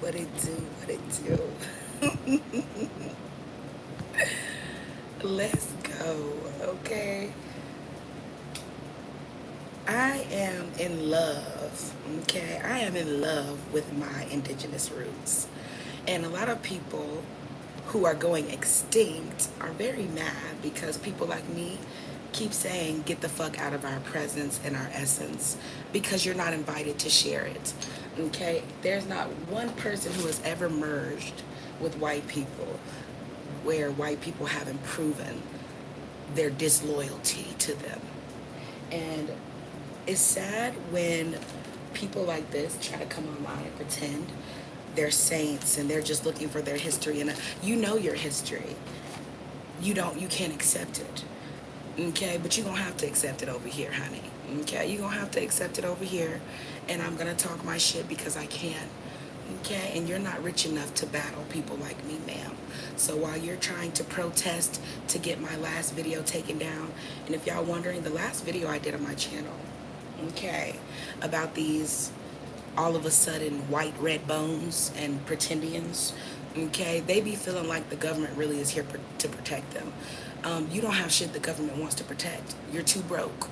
What it do? What it do? Let's go. Okay. I am in love. Okay. I am in love with my indigenous roots. And a lot of people who are going extinct are very mad because people like me keep saying, get the fuck out of our presence and our essence because you're not invited to share it. Okay? There's not one person who has ever merged with white people where white people haven't proven their disloyalty to them. And it's sad when people like this try to come online and pretend they're saints and they're just looking for their history. And you know your history. You can't accept it. Okay, but you're gonna have to accept it over here, honey. Okay, you're gonna have to accept it over here. And I'm gonna talk my shit because I can. Okay, and you're not rich enough to battle people like me, ma'am. So while you're trying to protest to get my last video taken down, and if y'all wondering, the last video I did on my channel, okay, about these all of a sudden white red bones and pretendians, okay, they be feeling like the government really is here to protect them. You don't have shit the government wants to protect. You're too broke.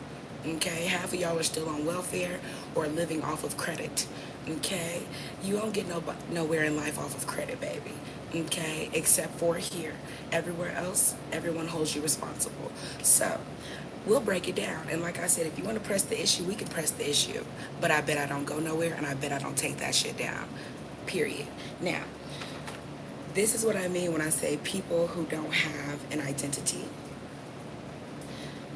Okay, half of y'all are still on welfare or living off of credit. Okay, you don't get nowhere in life off of credit, baby. Okay, except for here. Everywhere else, everyone holds you responsible. So we'll break it down. And like I said, if you want to press the issue, we can press the issue. But I bet I don't go nowhere, and I bet I don't take that shit down. Period. Now, this is what I mean when I say people who don't have an identity.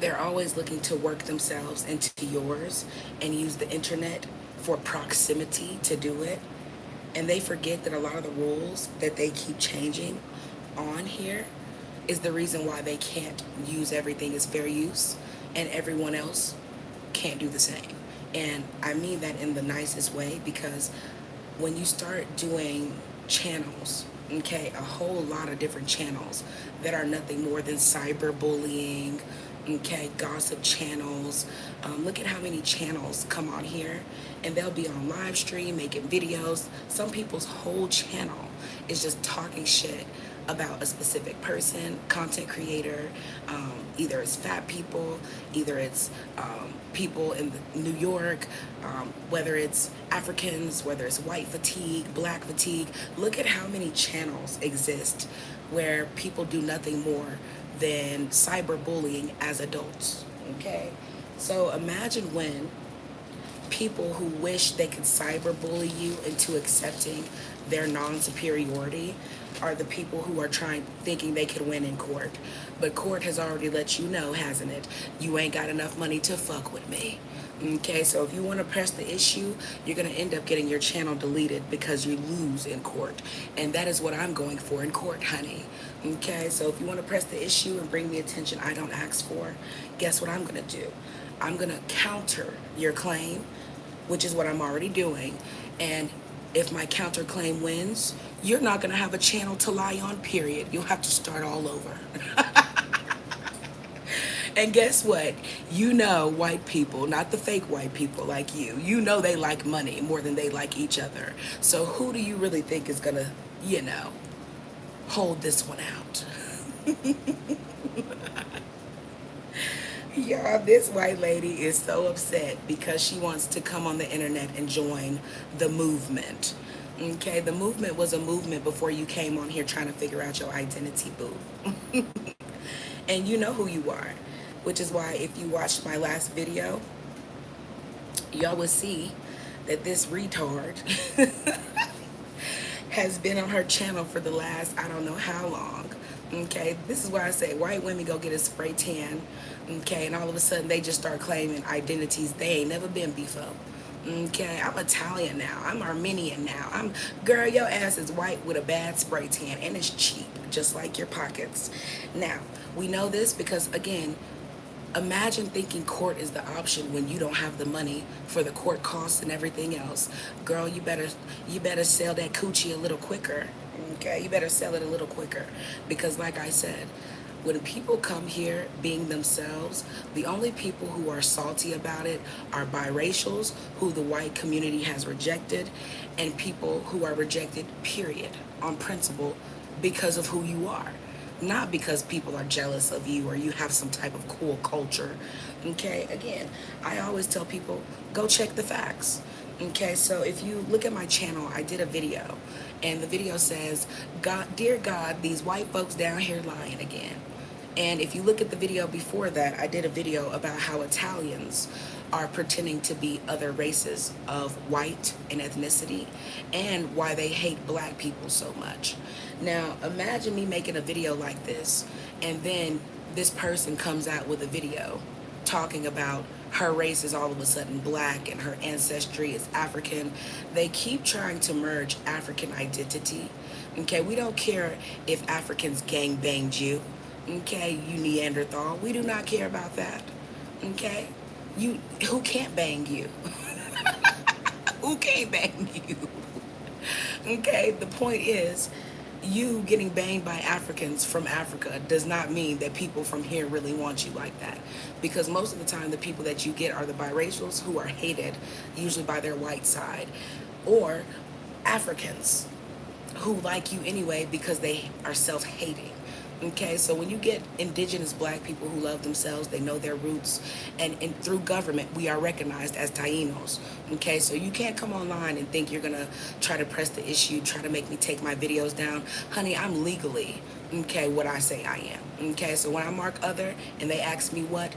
They're always looking to work themselves into yours and use the internet for proximity to do it. And they forget that a lot of the rules that they keep changing on here is the reason why they can't use everything as fair use and everyone else can't do the same. And I mean that in the nicest way because when you start doing channels, okay, a whole lot of different channels that are nothing more than cyberbullying, okay, gossip channels. Look at how many channels come on here and they'll be on live stream making videos. Some people's whole channel is just talking shit about a specific person, content creator. Either it's fat people, either it's people in New York, whether it's Africans, whether it's white fatigue, black fatigue. Look at how many channels exist where people do nothing more than cyberbullying as adults, okay? So imagine when people who wish they could cyberbully you into accepting their non-superiority are the people who are thinking they could win in court. But court has already let you know, hasn't it? You ain't got enough money to fuck with me. Okay, so if you want to press the issue, you're going to end up getting your channel deleted because you lose in court. And that is what I'm going for in court, honey. Okay, so if you want to press the issue and bring the attention I don't ask for, guess what I'm going to do? I'm going to counter your claim, which is what I'm already doing. And if my counterclaim wins, you're not going to have a channel to lie on, period. You'll have to start all over. And guess what? You know white people, not the fake white people like you know they like money more than they like each other. So who do you really think is going to, hold this one out? Y'all, this white lady is so upset because she wants to come on the internet and join the movement. Okay, the movement was a movement before you came on here trying to figure out your identity, boo. And you know who you are, which is why if you watched my last video, y'all will see that this retard has been on her channel for the last, I don't know how long. Okay, this is why I say white women go get a spray tan, okay, and all of a sudden they just start claiming identities they ain't never been before. Okay, I'm Italian now, I'm Armenian now, girl, your ass is white with a bad spray tan and it's cheap, just like your pockets. Now, we know this because, again, imagine thinking court is the option when you don't have the money for the court costs and everything else. Girl, you better sell that coochie a little quicker. Okay, you better sell it a little quicker because, like I said, When people come here being themselves, the only people who are salty about it are biracials, who the white community has rejected, and people who are rejected, period, on principle, because of who you are. Not because people are jealous of you or you have some type of cool culture. Okay, again, I always tell people, go check the facts. Okay, so if you look at my channel, I did a video, and the video says, God, dear God, these white folks down here lying again. And if you look at the video before that, I did a video about how Italians are pretending to be other races of white and ethnicity, and why they hate black people so much. Now, imagine me making a video like this, and then this person comes out with a video talking about her race is all of a sudden black and her ancestry is African. They keep trying to merge African identity. Okay, we don't care if Africans gang banged you. Okay, you Neanderthal. We do not care about that. Okay, who can't bang you? Who can't bang you? Okay, the point is, you getting banged by Africans from Africa does not mean that people from here really want you like that. Because most of the time, the people that you get are the biracials who are hated, usually by their white side, or Africans who like you anyway because they are self-hating. Okay, so when you get indigenous black people who love themselves, they know their roots, and through government, we are recognized as Tainos. Okay, so you can't come online and think you're gonna try to press the issue, try to make me take my videos down. Honey, I'm legally, okay, what I say I am. Okay, so when I mark other and they ask me what,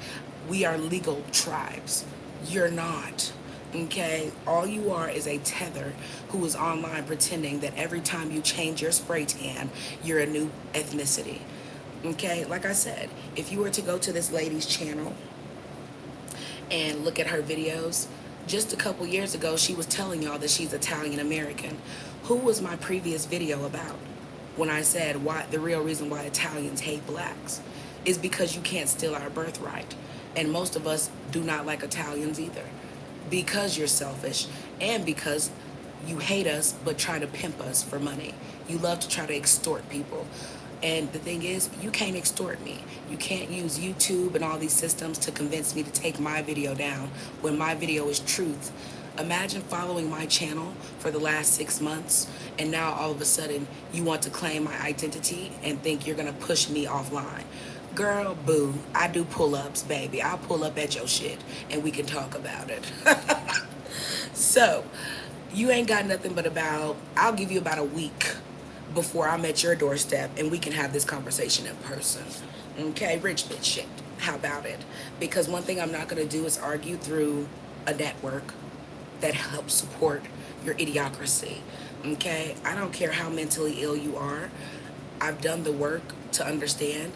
we are legal tribes. You're not. Okay, all you are is a tether who is online pretending that every time you change your spray tan, you're a new ethnicity. Okay, like I said, if you were to go to this lady's channel and look at her videos, just a couple years ago, she was telling y'all that she's Italian American. Who was my previous video about? When I said why the real reason why Italians hate blacks is because you can't steal our birthright. And most of us do not like Italians either. Because you're selfish, and because you hate us but try to pimp us for money. You love to try to extort people. And the thing is, you can't extort me. You can't use YouTube and all these systems to convince me to take my video down when my video is truth. Imagine following my channel for the last 6 months, and now all of a sudden you want to claim my identity and think you're gonna push me offline. Girl, boo, I do pull-ups, baby. I'll pull up at your shit and we can talk about it. So, you ain't got nothing but I'll give you about a week before I'm at your doorstep and we can have this conversation in person. Okay, rich bitch shit. How about it? Because one thing I'm not gonna do is argue through a network that helps support your idiocracy. Okay, I don't care how mentally ill you are. I've done the work to understand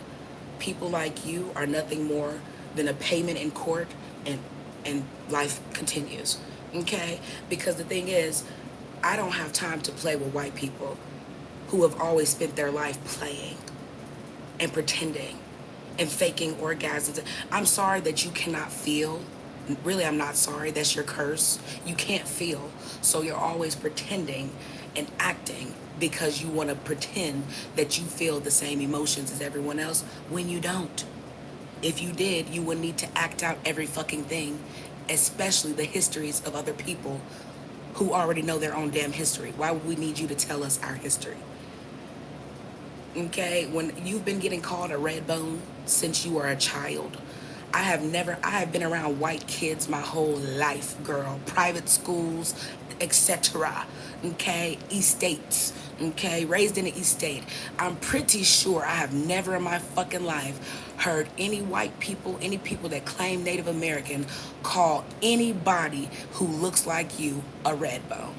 people like you are nothing more than a payment in court, and life continues. Okay, because the thing is, I don't have time to play with white people who have always spent their life playing and pretending and faking orgasms. I'm sorry that you cannot feel. Really, I'm not sorry. That's your curse. You can't feel. So you're always pretending and acting because you want to pretend that you feel the same emotions as everyone else when you don't. If you did, you would need to act out every fucking thing, especially the histories of other people who already know their own damn history. Why would we need you to tell us our history? Okay, when you've been getting called a red bone since you are a child, I have been around white kids my whole life, girl. Private schools, etc. Okay, estates. Okay, raised in an estate. I'm pretty sure I have never in my fucking life heard any white people, any people that claim Native American, call anybody who looks like you a red bone.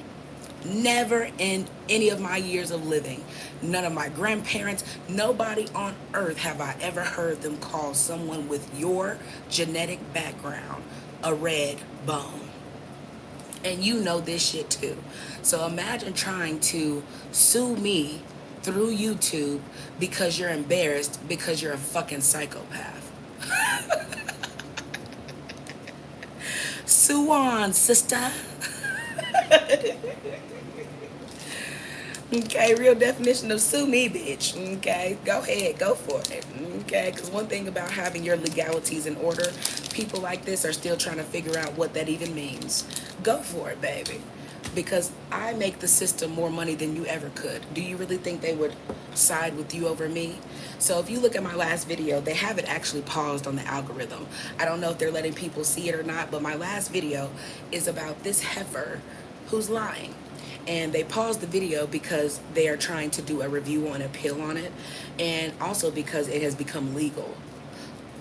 Never in any of my years of living, none of my grandparents, nobody on earth have I ever heard them call someone with your genetic background a red bone. And you know this shit too. So imagine trying to sue me through YouTube because you're embarrassed because you're a fucking psychopath. Sue on, sister. Okay, real definition of sue me, bitch. Okay, go ahead, go for it. Okay, because one thing about having your legalities in order, people like this are still trying to figure out what that even means. Go for it, baby. Because I make the system more money than you ever could. Do you really think they would side with you over me? So if you look at my last video, they have it actually paused on the algorithm. I don't know if they're letting people see it or not, but my last video is about this heifer who's lying, and they paused the video because they are trying to do a review on appeal on it, and also because it has become legal.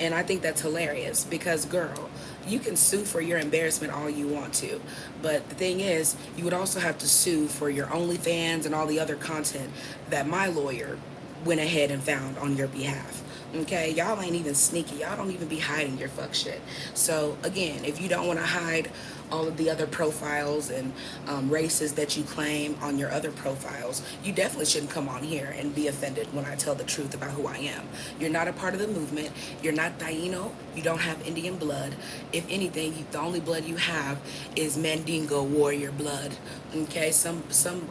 And I think that's hilarious because, girl, you can sue for your embarrassment all you want to. But the thing is, you would also have to sue for your OnlyFans and all the other content that my lawyer went ahead and found on your behalf. Okay, y'all ain't even sneaky. Y'all don't even be hiding your fuck shit. So again, if you don't want to hide all of the other profiles and races that you claim on your other profiles, you definitely shouldn't come on here and be offended when I tell the truth about who I am. You're not a part of the movement. You're not Taino. You don't have Indian blood. If anything, the only blood you have is Mandingo warrior blood. Okay, some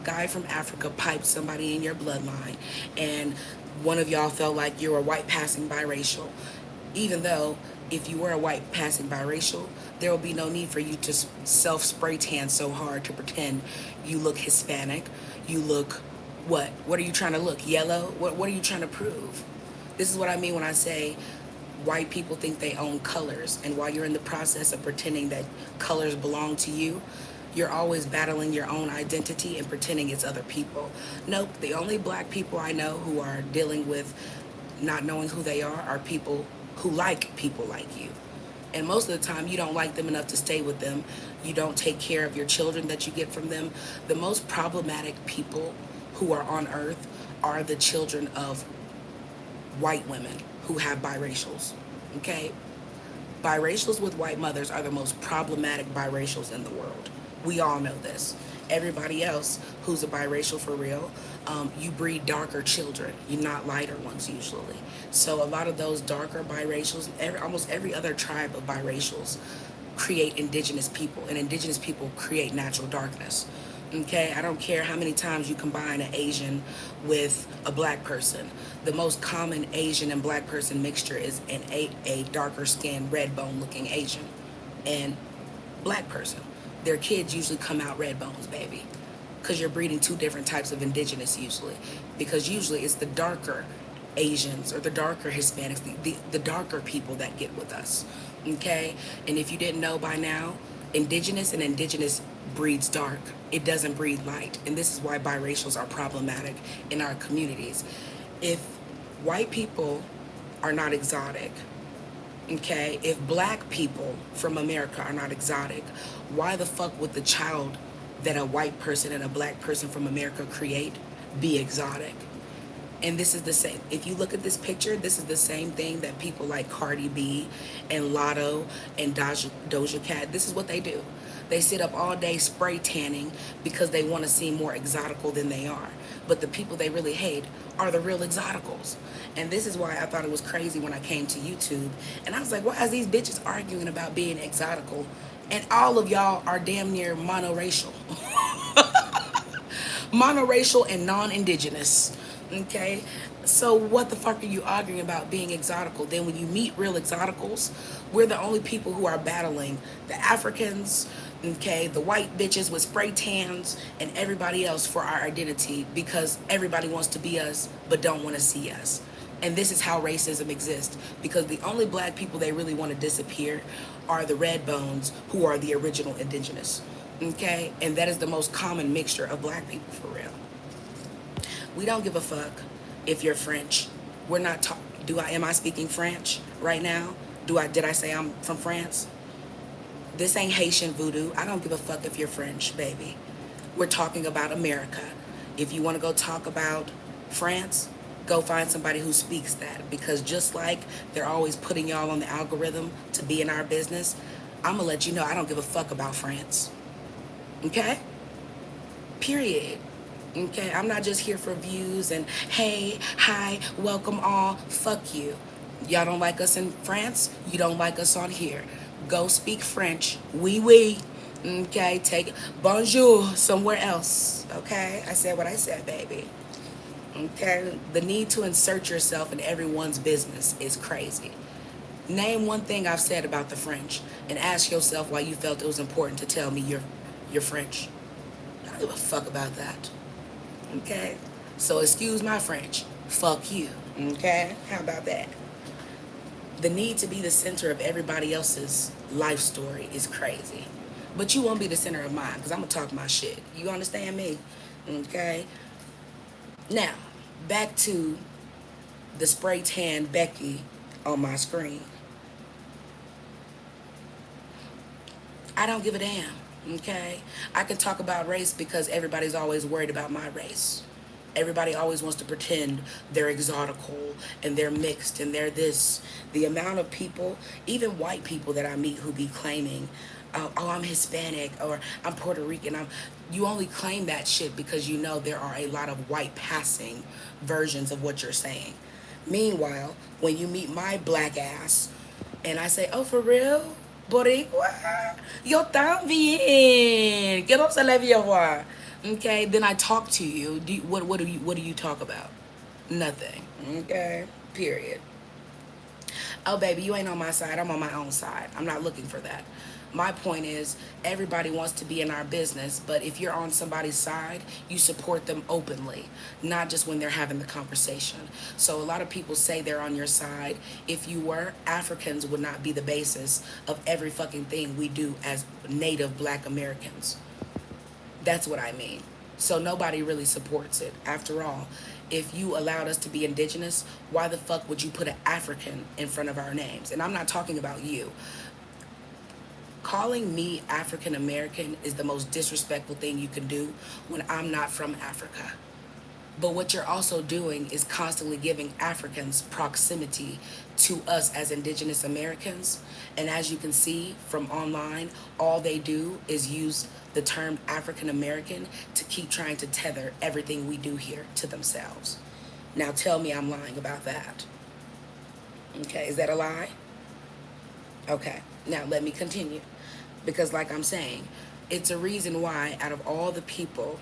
guy from Africa piped somebody in your bloodline, and one of y'all felt like you're a white passing biracial, even though if you were a white passing biracial, there will be no need for you to self spray tan so hard to pretend you look Hispanic. You look what? What are you trying to look? Yellow? What are you trying to prove? This is what I mean when I say white people think they own colors, and while you're in the process of pretending that colors belong to you, you're always battling your own identity and pretending it's other people. Nope, the only black people I know who are dealing with not knowing who they are people who like people like you. And most of the time, you don't like them enough to stay with them. You don't take care of your children that you get from them. The most problematic people who are on earth are the children of white women who have biracials. Okay? Biracials with white mothers are the most problematic biracials in the world. We all know this. Everybody else who's a biracial for real, you breed darker children. You're not lighter ones usually. So a lot of those darker biracials, almost every other tribe of biracials create indigenous people, and indigenous people create natural darkness. Okay, I don't care how many times you combine an Asian with a black person. The most common Asian and black person mixture is a darker skinned, red bone looking Asian and black person. Their kids usually come out red bones, baby. Because you're breeding two different types of indigenous usually. Because usually it's the darker Asians or the darker Hispanics, the darker people that get with us. Okay? And if you didn't know by now, indigenous breeds dark. It doesn't breed light. And this is why biracials are problematic in our communities. If white people are not exotic, okay, if black people from America are not exotic, why the fuck would the child that a white person and a black person from America create be exotic? And this is the same. If you look at this picture, this is the same thing that people like Cardi B and Lotto and Doja Cat, this is what they do. They sit up all day spray tanning because they want to seem more exotical than they are. But the people they really hate are the real exoticals. And this is why I thought it was crazy when I came to YouTube. And I was like, why is these bitches arguing about being exotical? And all of y'all are damn near monoracial. Monoracial and non-indigenous. Okay, so what the fuck are you arguing about being exotical? Then when you meet real exoticals, we're the only people who are battling the Africans, okay, the white bitches with spray tans, and everybody else for our identity, because everybody wants to be us but don't want to see us. And this is how racism exists, because the only black people they really want to disappear are the red bones, who are the original indigenous. Okay, and that is the most common mixture of black people for real. We don't give a fuck if you're French. We're not talking. Am I speaking French right now? Did I say I'm from France? This ain't Haitian voodoo. I don't give a fuck if you're French, baby. We're talking about America. If you want to go talk about France, go find somebody who speaks that, because just like they're always putting y'all on the algorithm to be in our business, I'm gonna let you know I don't give a fuck about France. Okay? Period. Okay, I'm not just here for views and hey, hi, welcome all. Fuck you. Y'all don't like us in France? You don't like us on here. Go speak French. Oui, oui. Okay, take bonjour somewhere else. Okay, I said what I said, baby. Okay, the need to insert yourself in everyone's business is crazy. Name one thing I've said about the French and ask yourself why you felt it was important to tell me you're French. I don't give a fuck about that. Okay? So excuse my French. Fuck you. Okay? How about that? The need to be the center of everybody else's life story is crazy. But you won't be the center of mine because I'm going to talk my shit. You understand me? Okay? Now, back to the spray tan Becky on my screen. I don't give a damn. Okay? I can talk about race because everybody's always worried about my race. Everybody always wants to pretend they're exotical and they're mixed and they're this. The amount of people, even white people that I meet who be claiming, oh, I'm Hispanic or I'm Puerto Rican. You only claim that shit because you know there are a lot of white passing versions of what you're saying. Meanwhile, when you meet my black ass and I say, oh, for real? Boricua? Yo también. Quiero saber voir. Okay, then I talk to you. What do you talk about? Nothing. Okay, period. Oh, baby, you ain't on my side. I'm on my own side. I'm not looking for that. My point is, everybody wants to be in our business, but if you're on somebody's side, you support them openly, not just when they're having the conversation. So a lot of people say they're on your side. If you were, Africans would not be the basis of every fucking thing we do as native black Americans. That's what I mean. So nobody really supports it. After all, if you allowed us to be indigenous, why the fuck would you put an African in front of our names? And I'm not talking about you. Calling me African American is the most disrespectful thing you can do when I'm not from Africa. But what you're also doing is constantly giving Africans proximity to us as indigenous Americans. And as you can see from online, all they do is use the term African American to keep trying to tether everything we do here to themselves. Now tell me I'm lying about that. Okay, is that a lie? Okay, now let me continue. Because, like I'm saying, it's a reason why, out of all the people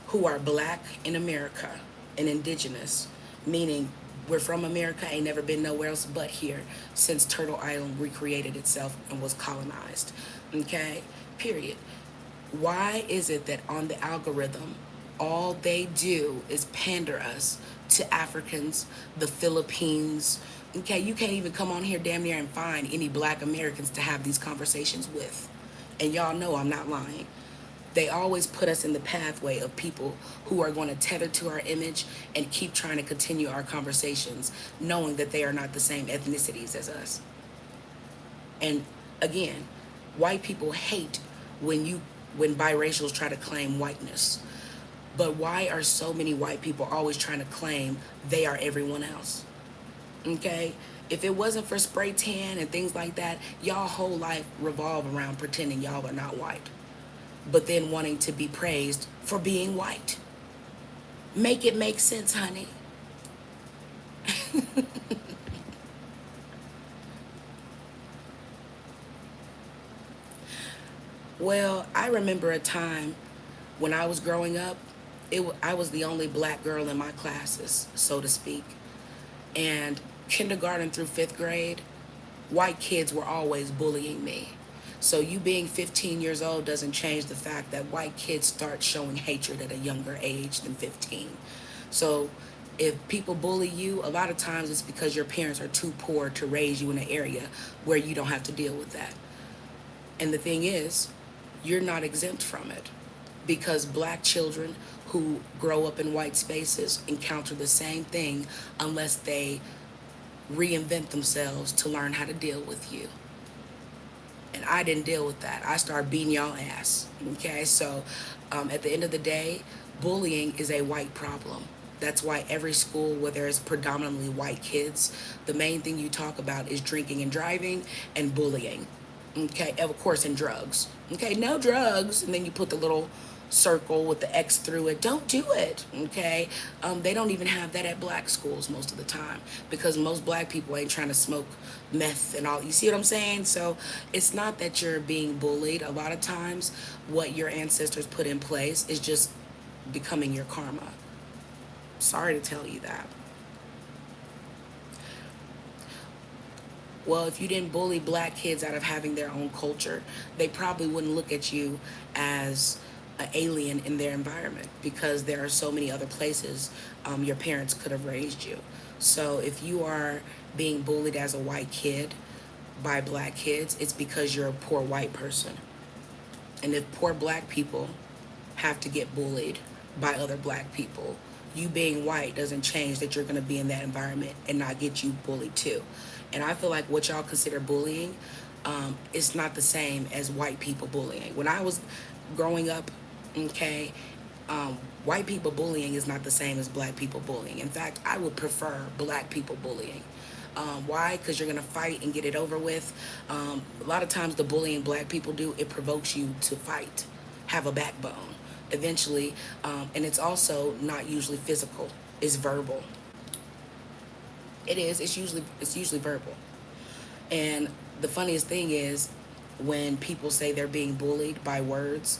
who are black in America and indigenous, meaning we're from America, ain't never been nowhere else but here since Turtle Island recreated itself and was colonized. Okay? Period. Why is it that on the algorithm, all they do is pander us to Africans, the Philippines? Okay, you can't even come on here damn near and find any black Americans to have these conversations with. And y'all know I'm not lying. They always put us in the pathway of people who are going to tether to our image and keep trying to continue our conversations, knowing that they are not the same ethnicities as us. And again, white people hate when biracials try to claim whiteness. But why are so many white people always trying to claim they are everyone else? Okay? If it wasn't for spray tan and things like that, y'all whole life revolve around pretending y'all are not white, but then wanting to be praised for being white. Make it make sense, honey. Well, I remember a time when I was growing up, I was the only black girl in my classes, so to speak. And kindergarten through fifth grade, white kids were always bullying me. So you being 15 years old doesn't change the fact that white kids start showing hatred at a younger age than 15. So if people bully you, a lot of times it's because your parents are too poor to raise you in an area where you don't have to deal with that. And the thing is, you're not exempt from it because black children who grow up in white spaces encounter the same thing unless they reinvent themselves to learn how to deal with you. And I didn't deal with that. I started beating y'all ass. Okay, so at the end of the day, bullying is a white problem. That's why every school where there's predominantly white kids, the main thing you talk about is drinking and driving and bullying. Okay, of course, and drugs. Okay, no drugs, and then you put the little circle with the X through it. Don't do it, okay? They don't even have that at black schools most of the time because most black people ain't trying to smoke meth and all. You see what I'm saying? So it's not that you're being bullied. A lot of times, what your ancestors put in place is just becoming your karma. Sorry to tell you that. Well, if you didn't bully black kids out of having their own culture, they probably wouldn't look at you as an alien in their environment because there are so many other places your parents could have raised you. So if you are being bullied as a white kid by black kids, it's because you're a poor white person. And if poor black people have to get bullied by other black people, you being white doesn't change that you're going to be in that environment and not get you bullied too. And I feel like what y'all consider bullying is not the same as white people bullying. When I was growing up, okay, white people bullying is not the same as black people bullying. In fact, I would prefer black people bullying. Why? Because you're gonna fight and get it over with. A lot of times the bullying black people do, it provokes you to fight, have a backbone eventually, and it's also not usually physical, it's verbal. It is, it's usually verbal. And the funniest thing is when people say they're being bullied by words,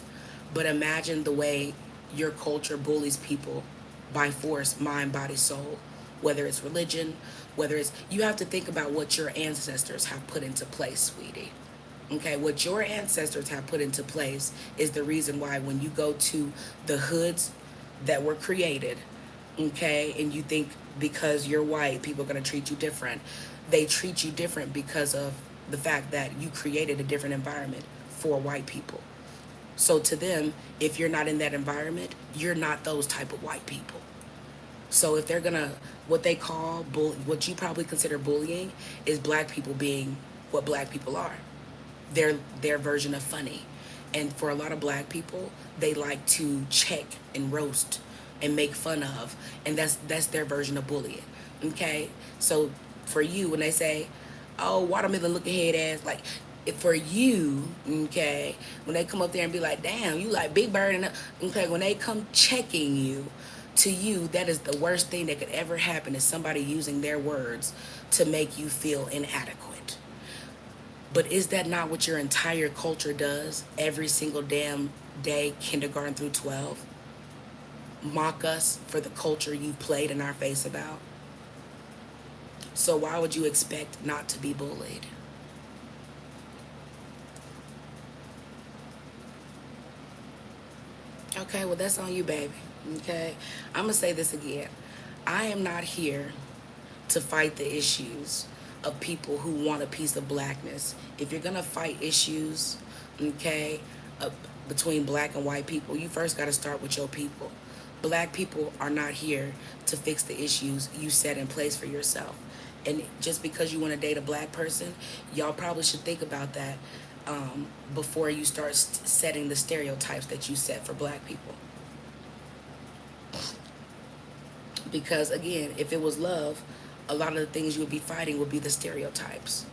but imagine the way your culture bullies people by force, mind, body, soul, whether it's religion, whether it's, you have to think about what your ancestors have put into place, sweetie. Okay, what your ancestors have put into place is the reason why when you go to the hoods that were created, okay, and you think because you're white, people are going to treat you different. They treat you different because of the fact that you created a different environment for white people. So to them, if you're not in that environment, you're not those type of white people. So if they're gonna, what they call what you probably consider bullying is black people being what black people are, their version of funny. And for a lot of black people, they like to check and roast and make fun of, and that's their version of bullying. Okay, so for you, when they say, "Oh, watermelon looking head ass," like if for you, okay, when they come up there and be like, "Damn, you like Big Bird," and okay, when they come checking you, to you, that is the worst thing that could ever happen is somebody using their words to make you feel inadequate. But is that not what your entire culture does every single damn day, kindergarten through 12? Mock us for the culture you played in our face about. So why would you expect not to be bullied? Okay, well, that's on you, baby. Okay, I'm gonna say this again. I am not here to fight the issues of people who want a piece of blackness. If you're gonna fight issues, okay, uh, between black and white people, you first got to start with your people. Black people are not here to fix the issues you set in place for yourself. And just because you want to date a black person, y'all probably should think about that before you start setting the stereotypes that you set for black people. Because again, if it was love, a lot of the things you would be fighting would be the stereotypes.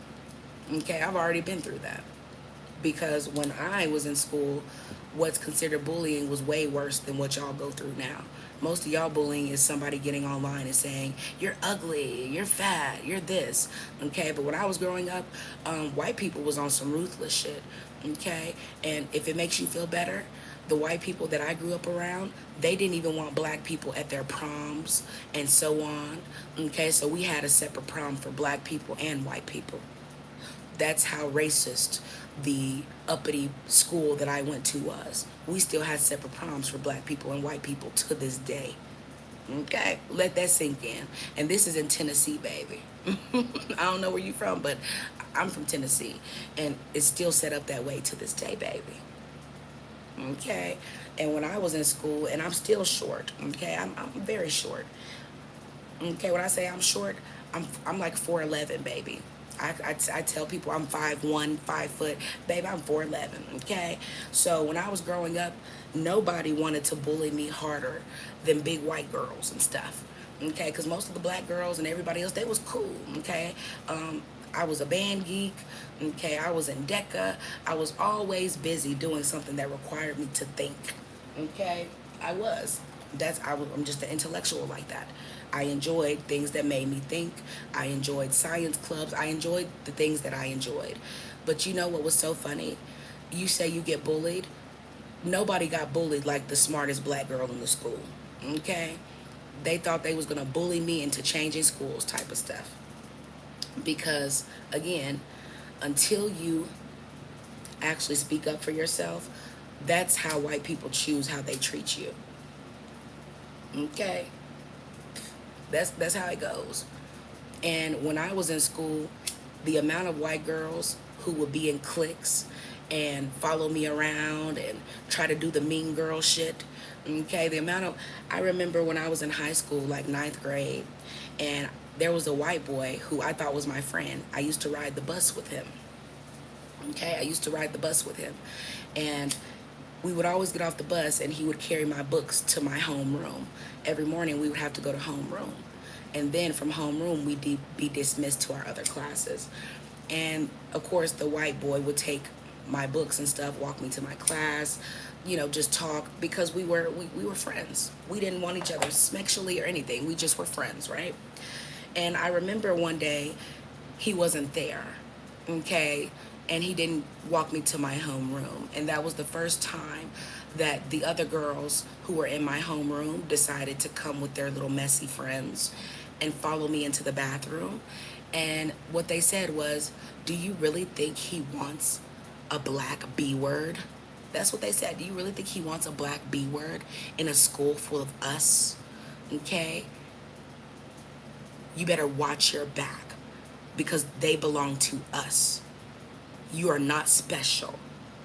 Okay, I've already been through that. Because when I was in school, what's considered bullying was way worse than what y'all go through now. Most of y'all bullying is somebody getting online and saying, "You're ugly, you're fat, you're this." Okay, but when I was growing up, white people was on some ruthless shit. Okay, and if it makes you feel better, the white people that I grew up around, they didn't even want black people at their proms and so on. Okay, so we had a separate prom for black people and white people. That's how racist the uppity school that I went to was. We still had separate proms for black people and white people to this day. Okay, let that sink in. And this is in Tennessee, baby. I don't know where you're from, but I'm from Tennessee, and it's still set up that way to this day, baby. Okay, and when I was in school, and I'm still short. Okay, I'm very short. Okay, when I say I'm short, I'm like 4'11", baby. I tell people I'm 5'1", 5 foot. Babe, I'm 4'11", okay? So when I was growing up, nobody wanted to bully me harder than big white girls and stuff, okay? Because most of the black girls and everybody else, they was cool, okay? I was a band geek, okay? I was in DECA. I was always busy doing something that required me to think, Okay, I was. I'm just an intellectual like that. I enjoyed things that made me think. I enjoyed science clubs. I enjoyed the things that I enjoyed. But you know what was so funny? You say you get bullied. Nobody got bullied like the smartest black girl in the school. Okay? They thought they was gonna bully me into changing schools type of stuff. Because again, until you actually speak up for yourself, that's how white people choose how they treat you. Okay? That's how it goes. And when I was in school, the amount of white girls who would be in cliques and follow me around and try to do the mean girl shit. Okay, the amount of, I remember when I was in high school, like ninth grade, and there was a white boy who I thought was my friend. I used to ride the bus with him. Okay, I used to ride the bus with him. And we would always get off the bus and he would carry my books to my homeroom. Every morning we would have to go to homeroom. And then from homeroom we'd be dismissed to our other classes. And of course the white boy would take my books and stuff, walk me to my class, you know, just talk because we were friends. We didn't want each other sexually or anything. We just were friends, right? And I remember one day he wasn't there, okay? And he didn't walk me to my homeroom. And that was the first time that the other girls who were in my homeroom decided to come with their little messy friends and follow me into the bathroom. And what they said was, "Do you really think he wants a black B word?" That's what they said. "Do you really think he wants a black B word in a school full of us?" Okay? You better watch your back because they belong to us. You are not special,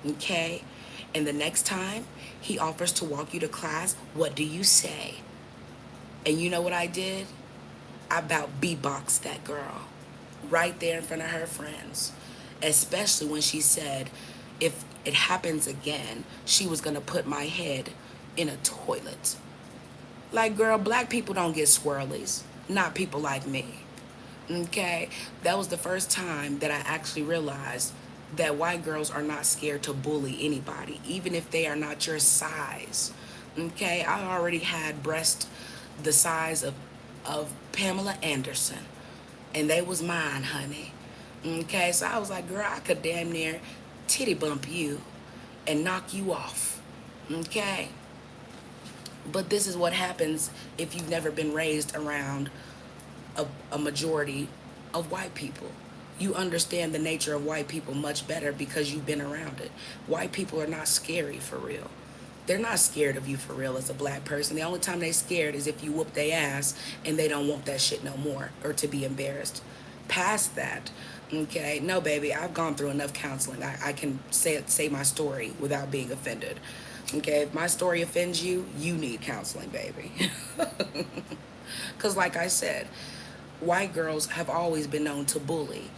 okay? And the next time he offers to walk you to class, what do you say? And you know what I did? I about beatboxed that girl right there in front of her friends, especially when she said if it happens again, she was gonna put my head in a toilet. Like, girl, black people don't get swirlies, not people like me. Okay, that was the first time that I actually realized that white girls are not scared to bully anybody, even if they are not your size. Okay, I already had breast the size of Pamela Anderson, and they was mine, honey. Okay, so I was like, girl, I could damn near titty bump you and knock you off. Okay, but this is what happens if you've never been raised around a majority of white people. You understand the nature of white people much better because you've been around it. White people are not scary for real. They're not scared of you for real as a black person. The only time they scared is if you whoop their ass and they don't want that shit no more or to be embarrassed. Past that, okay, no baby, I've gone through enough counseling. I can say my story without being offended. Okay, if my story offends you, you need counseling, baby. Because like I said, white girls have always been known to bully.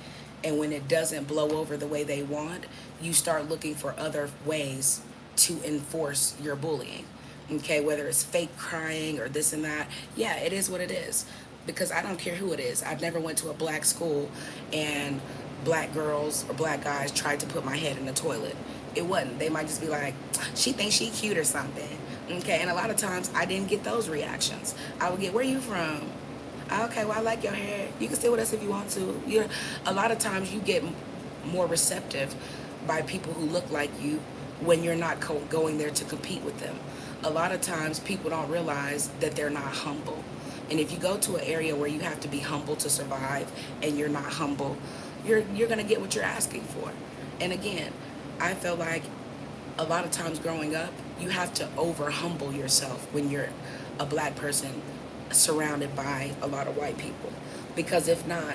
And when it doesn't blow over the way they want, you start looking for other ways to enforce your bullying. Okay, whether it's fake crying or this and that. Yeah, it is what it is. Because I don't care who it is. I've never went to a black school and black girls or black guys tried to put my head in the toilet. It wasn't. They might just be like, she thinks she cute or something. Okay, and a lot of times I didn't get those reactions. I would get, where you from? Okay, well, I like your hair. You can stay with us if you want to. A lot of times you get more receptive by people who look like you when you're not going there to compete with them. A lot of times people don't realize that they're not humble. And if you go to an area where you have to be humble to survive and you're not humble, you're going to get what you're asking for. And again, I feel like a lot of times growing up, you have to over humble yourself when you're a black person surrounded by a lot of white people, because if not,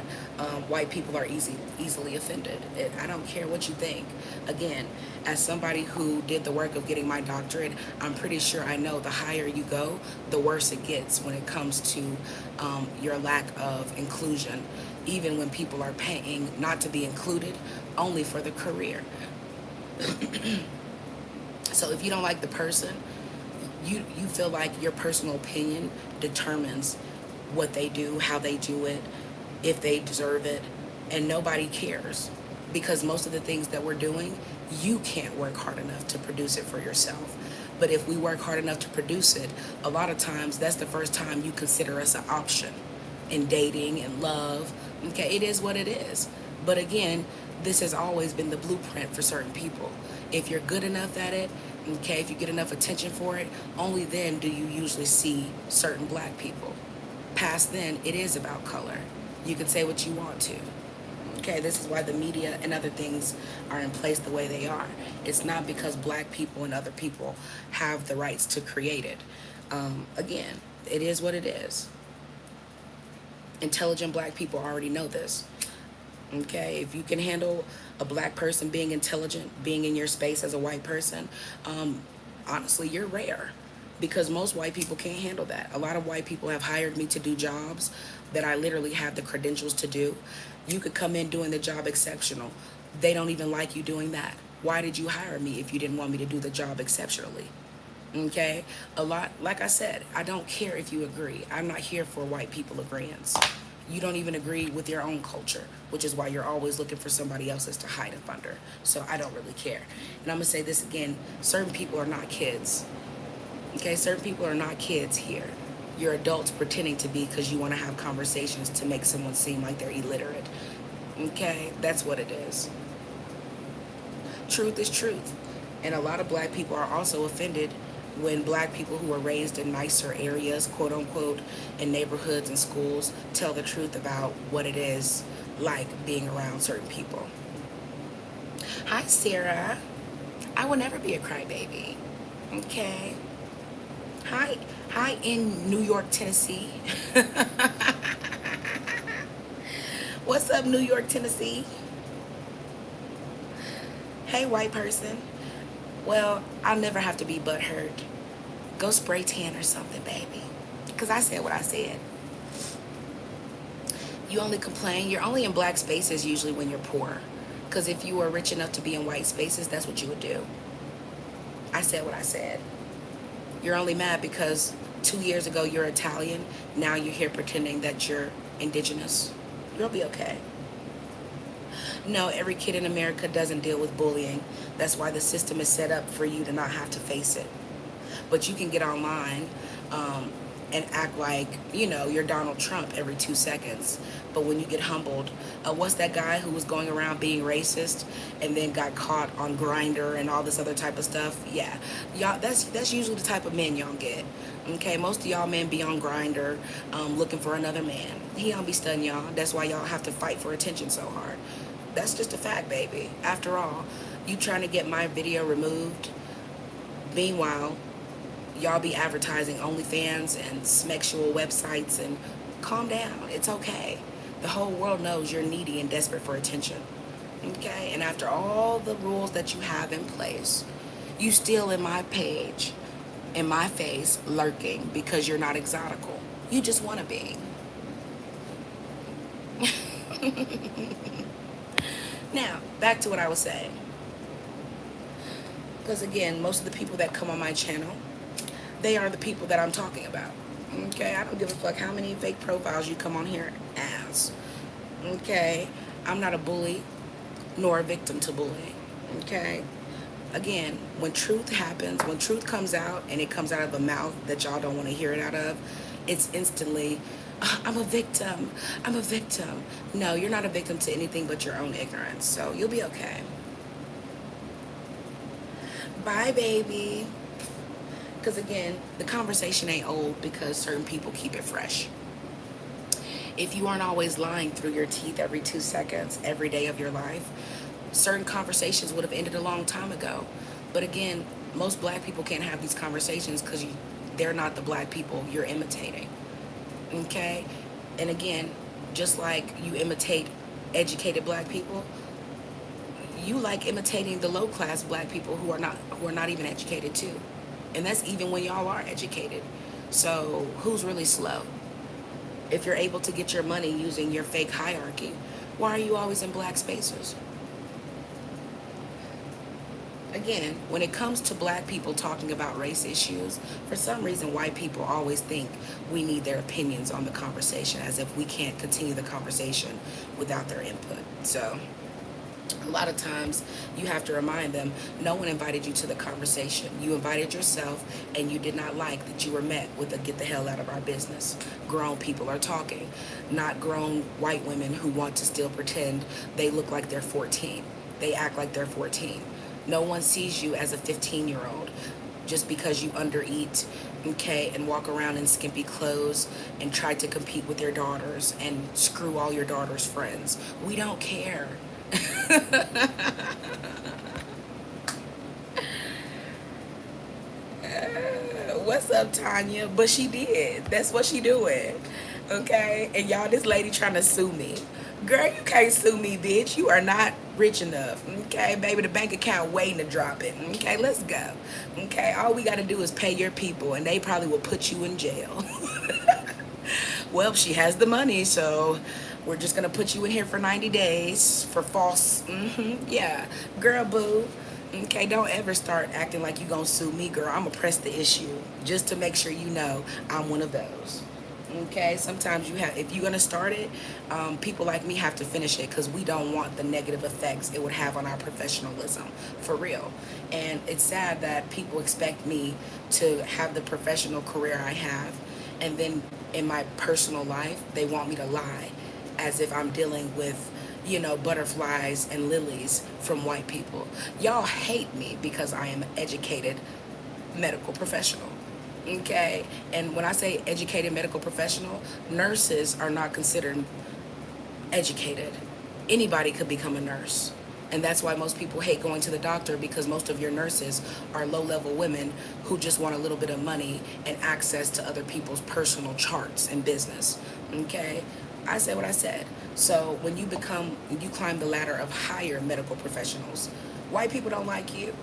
white people are easily offended. I don't care what you think. Again, as somebody who did the work of getting my doctorate, I'm pretty sure I know the higher you go, the worse it gets when it comes to your lack of inclusion, even when people are paying not to be included, only for the career. So if you don't like the person, you feel like your personal opinion determines what they do, how they do it, if they deserve it, and nobody cares, because most of the things that we're doing, you can't work hard enough to produce it for yourself. But if we work hard enough to produce it, a lot of times that's the first time you consider us an option in dating and love. Okay, it is what it is. But again, this has always been the blueprint for certain people. If you're good enough at it, okay, if you get enough attention for it, only then do you usually see certain black people. Past then, it is about color. You can say what you want to. Okay, this is why the media and other things are in place the way they are. It's not because black people and other people have the rights to create it. Again, it is what it is. Intelligent black people already know this. Okay, if you can handle a black person being intelligent, being in your space as a white person, honestly, you're rare, because most white people can't handle that. A lot of white people have hired me to do jobs that I literally have the credentials to do. You could come in doing the job exceptional. They don't even like you doing that. Why did you hire me if you didn't want me to do the job exceptionally? Okay, a lot, like I said, I don't care if you agree. I'm not here for white people agreeance. You don't even agree with your own culture, which is why you're always looking for somebody else's to hide up under. So I don't really care. And I'm gonna say this again, certain people are not kids. Okay, certain people are not kids here. You're adults pretending to be because you want to have conversations to make someone seem like they're illiterate. Okay, that's what it is. Truth is truth. And a lot of black people are also offended when black people who are raised in nicer areas, quote unquote, in neighborhoods and schools, tell the truth about what it is like being around certain people. Hi, Sarah. I will never be a crybaby. Okay. Hi in New York, Tennessee. What's up, New York, Tennessee? Hey, white person. Well, I'll never have to be butthurt. Go spray tan or something, baby. Because I said what I said. You only complain. You're only in black spaces usually when you're poor. Because if you were rich enough to be in white spaces, that's what you would do. I said what I said. You're only mad because 2 years ago you're Italian. Now you're here pretending that you're indigenous. You'll be okay. No, every kid in America doesn't deal with bullying. That's why the system is set up for you to not have to face it. But you can get online and act like, you know, you're Donald Trump every 2 seconds. But when you get humbled, what's that guy who was going around being racist and then got caught on Grindr and all this other type of stuff? Yeah, y'all, that's usually the type of men y'all get. Okay, most of y'all men be on Grindr looking for another man. He don't be studying y'all. That's why y'all have to fight for attention so hard. That's just a fact, baby. After all, you trying to get my video removed. Meanwhile, y'all be advertising OnlyFans and sexual websites, and calm down. It's okay. The whole world knows you're needy and desperate for attention. Okay? And after all the rules that you have in place, you still in my page, in my face, lurking because you're not exotical. You just want to be. Now, back to what I was saying. Because again, most of the people that come on my channel, they are the people that I'm talking about. Okay, I don't give a fuck how many fake profiles you come on here as. Okay, I'm not a bully nor a victim to bullying. Okay, again, when truth happens, when truth comes out and it comes out of a mouth that y'all don't want to hear it out of, it's instantly, I'm a victim. I'm a victim. No, you're not a victim to anything but your own ignorance. So you'll be okay. Bye, baby. Because again, the conversation ain't old because certain people keep it fresh. If you aren't always lying through your teeth every 2 seconds, every day of your life, certain conversations would have ended a long time ago. But again, most black people can't have these conversations because they're not the black people you're imitating. Okay? And again, just like you imitate educated black people, you like imitating the low-class black people who are not even educated too. And that's even when y'all are educated. So who's really slow? If you're able to get your money using your fake hierarchy, why are you always in black spaces? Again, when it comes to black people talking about race issues, for some reason white people always think we need their opinions on the conversation, as if we can't continue the conversation without their input. So A lot of times you have to remind them no one invited you to the conversation. You invited yourself, and you did not like that you were met with a get the hell out of our business. Grown people are talking, not grown white women who want to still pretend they look like they're 14. They act like they're 14. No one sees you as a 15-year-old just because you undereat, okay, and walk around in skimpy clothes and try to compete with your daughters and screw all your daughters' friends. We don't care. What's up, Tanya? But she did. That's what she doing. Okay? And y'all, this lady trying to sue me. Girl, you can't sue me, bitch. You are not rich enough. Okay, baby, the bank account waiting to drop it. Okay, let's go. Okay, all we got to do is pay your people, and they probably will put you in jail. Well, she has the money, so we're just gonna put you in here for 90 days for false. Yeah, girl, boo. Okay, don't ever start acting like you gonna sue me, girl. I'm gonna press the issue just to make sure you know I'm one of those. Okay, sometimes you have, if you're gonna start it, people like me have to finish it because we don't want the negative effects it would have on our professionalism, for real. And it's sad that people expect me to have the professional career I have, and then in my personal life, they want me to lie as if I'm dealing with, butterflies and lilies from white people. Y'all hate me because I am an educated medical professional. Okay? And when I say educated medical professional, nurses are not considered educated. Anybody could become a nurse. And that's why most people hate going to the doctor, because most of your nurses are low-level women who just want a little bit of money and access to other people's personal charts and business. Okay? I said what I said. So when you climb the ladder of higher medical professionals, white people don't like you.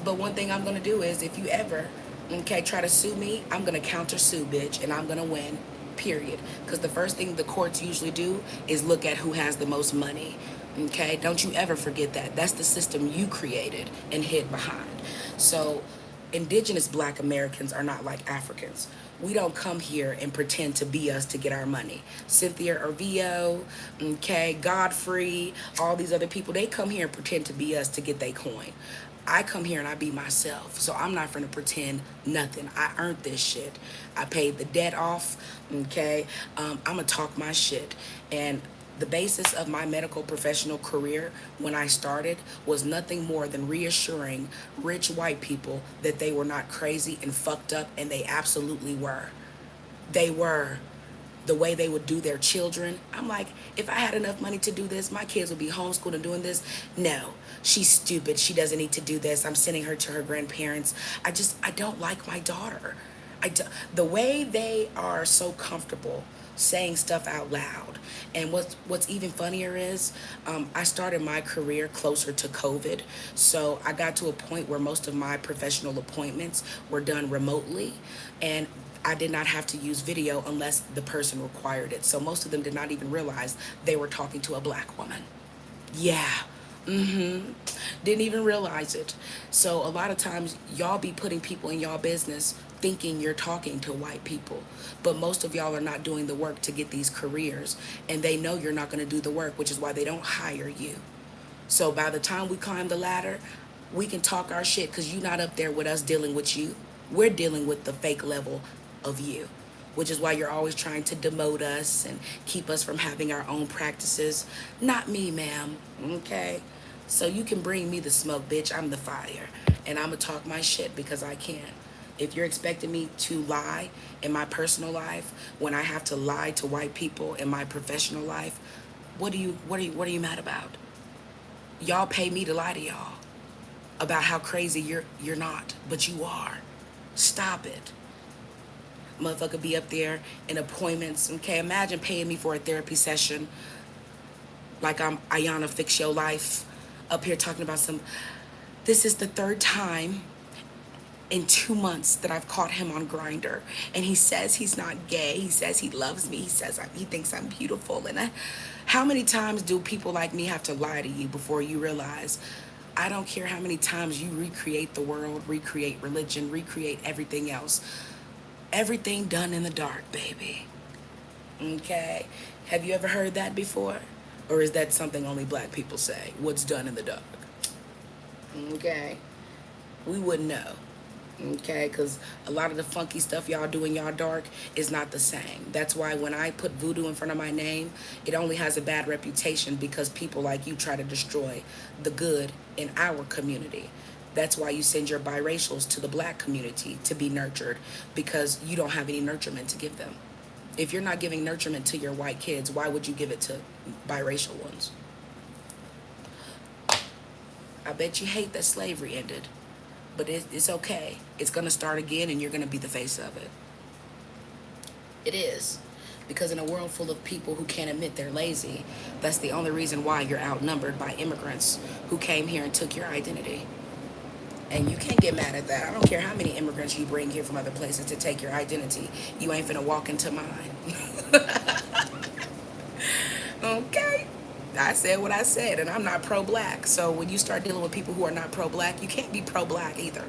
But one thing I'm gonna do is, if you ever, okay, try to sue me, I'm gonna counter sue, bitch, and I'm gonna win, period. Because the first thing the courts usually do is look at who has the most money. Okay, don't you ever forget that. That's the system you created and hid behind. So indigenous black Americans are not like Africans. We don't come here and pretend to be us to get our money. Cynthia Ervio, okay, Godfrey, all these other people, they come here and pretend to be us to get their coin. I come here and I be myself. So I'm not gonna pretend nothing. I earned this shit. I paid the debt off, okay? I'm gonna talk my shit. And the basis of my medical professional career when I started was nothing more than reassuring rich white people that they were not crazy and fucked up, and they absolutely were. They were. The way they would do their children. I'm like, if I had enough money to do this, my kids would be homeschooled and doing this. No, she's stupid. She doesn't need to do this. I'm sending her to her grandparents. I don't like my daughter. The way they are so comfortable saying stuff out loud. And what's even funnier is, I started my career closer to COVID. So I got to a point where most of my professional appointments were done remotely. And I did not have to use video unless the person required it. So most of them did not even realize they were talking to a black woman. Yeah. Didn't even realize it. So a lot of times y'all be putting people in y'all business thinking you're talking to white people. But most of y'all are not doing the work to get these careers. And they know you're not going to do the work, which is why they don't hire you. So by the time we climb the ladder, we can talk our shit because you're not up there with us dealing with you. We're dealing with the fake level of you, which is why you're always trying to demote us and keep us from having our own practices. Not me, ma'am. Okay? So you can bring me the smoke, bitch. I'm the fire. And I'm going to talk my shit because I can. If you're expecting me to lie in my personal life when I have to lie to white people in my professional life, what are you mad about? Y'all pay me to lie to y'all about how crazy you're not, but you are. Stop it. Motherfucker be up there in appointments. Okay, imagine paying me for a therapy session like I'm Ayana Fix Your Life, up here talking about this is the third time in 2 months that I've caught him on Grindr, and he says he's not gay. He says he loves me. He says he thinks I'm beautiful. And how many times do people like me have to lie to you before you realize I don't care how many times you recreate the world, recreate religion, recreate everything else. Everything done in the dark, baby. Okay? Have you ever heard that before? Or is that something only black people say? What's done in the dark? Okay. We wouldn't know. Okay, because a lot of the funky stuff y'all do in y'all dark is not the same. That's why when I put voodoo in front of my name, it only has a bad reputation because people like you try to destroy the good in our community. That's why you send your biracials to the black community to be nurtured, because you don't have any nurturement to give them. If you're not giving nurturement to your white kids, why would you give it to biracial ones? I bet you hate that slavery ended, but it's okay. It's going to start again, and you're going to be the face of it. It is. Because in a world full of people who can't admit they're lazy, that's the only reason why you're outnumbered by immigrants who came here and took your identity. And you can't get mad at that. I don't care how many immigrants you bring here from other places to take your identity. You ain't finna walk into mine. Okay? I said what I said, and I'm not pro-black. So when you start dealing with people who are not pro-black, you can't be pro-black either.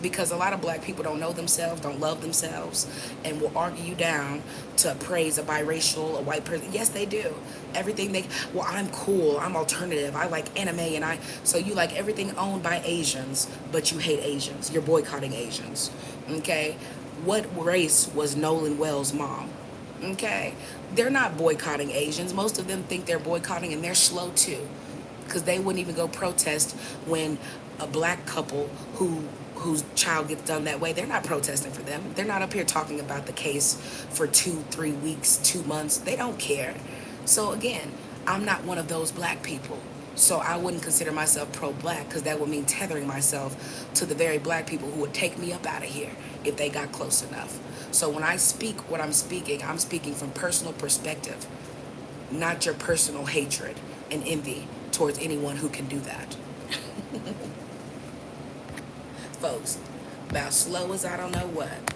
Because a lot of black people don't know themselves, don't love themselves, and will argue you down to praise a biracial, a white person. Yes, they do. Everything well, I'm cool, I'm alternative, I like anime, so you like everything owned by Asians, but you hate Asians. You're boycotting Asians. Okay? What race was Nolan Wells' mom? Okay? They're not boycotting Asians. Most of them think they're boycotting, and they're slow too. Because they wouldn't even go protest when a black couple whose child gets done that way, they're not protesting for them. They're not up here talking about the case for 2-3 weeks, 2 months. They don't care. So again, I'm not one of those black people. So I wouldn't consider myself pro-black, because that would mean tethering myself to the very black people who would take me up out of here if they got close enough. So when I speak what I'm speaking from personal perspective, not your personal hatred and envy towards anyone who can do that. Folks, about slow as I don't know what.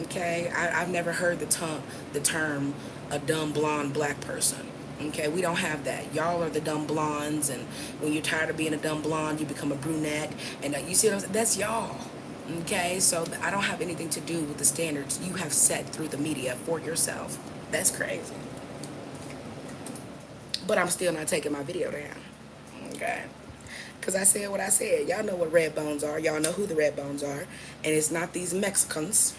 Okay, I've never heard the term a dumb blonde black person. Okay, we don't have that. Y'all are the dumb blondes, and when you're tired of being a dumb blonde, you become a brunette, and you see what I'm saying? That's y'all. Okay, so I don't have anything to do with the standards you have set through the media for yourself. That's crazy. But I'm still not taking my video down. Okay. Because I said what I said. Y'all know what red bones are. Y'all know who the red bones are. And it's not these Mexicans.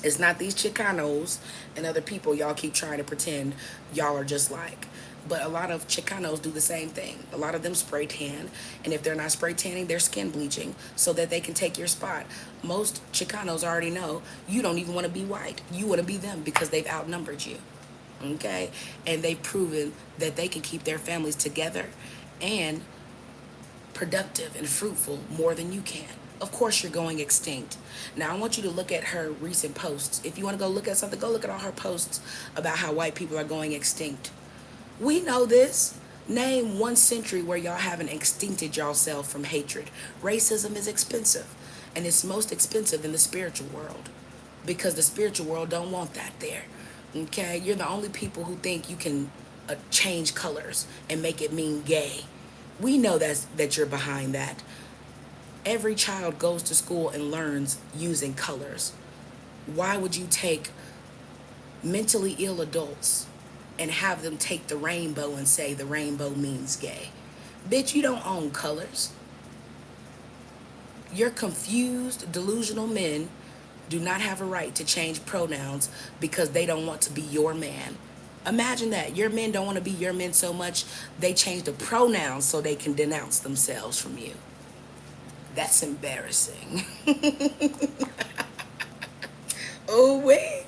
It's not these Chicanos and other people y'all keep trying to pretend y'all are just like. But a lot of Chicanos do the same thing. A lot of them spray tan. And if they're not spray tanning, they're skin bleaching so that they can take your spot. Most Chicanos already know you don't even want to be white. You want to be them because they've outnumbered you. Okay? And they've proven that they can keep their families together and productive and fruitful more than you can. Of course you're going extinct. Now I want you to look at her recent posts. If you want to go look at something, go look at all her posts about how white people are going extinct. We know this. Name one century where y'all haven't extincted yourself from hatred. Racism is expensive, and it's most expensive in the spiritual world, because the spiritual world don't want that there. Okay, you're the only people who think you can change colors and make it mean gay. We know that you're behind that. Every child goes to school and learns using colors. Why would you take mentally ill adults and have them take the rainbow and say the rainbow means gay? Bitch, you don't own colors. Your confused, delusional men do not have a right to change pronouns because they don't want to be your man. Imagine that. Your men don't want to be your men so much, they change the pronouns so they can denounce themselves from you. That's embarrassing. Oh, wait.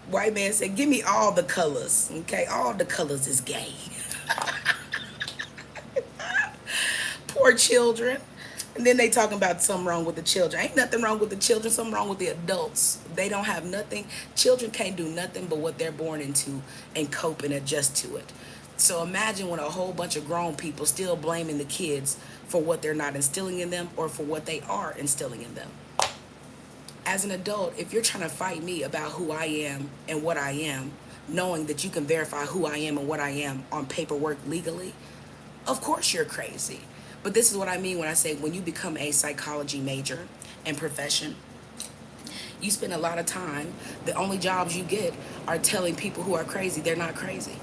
White man said, give me all the colors. Okay, all the colors is gay. Poor children. And then they talking about something wrong with the children. Ain't nothing wrong with the children, something wrong with the adults. They don't have nothing. Children can't do nothing but what they're born into and cope and adjust to it. So imagine when a whole bunch of grown people still blaming the kids for what they're not instilling in them or for what they are instilling in them. As an adult, if you're trying to fight me about who I am and what I am, knowing that you can verify who I am and what I am on paperwork legally, of course you're crazy. But this is what I mean when I say when you become a psychology major and profession, you spend a lot of time, the only jobs you get are telling people who are crazy they're not crazy.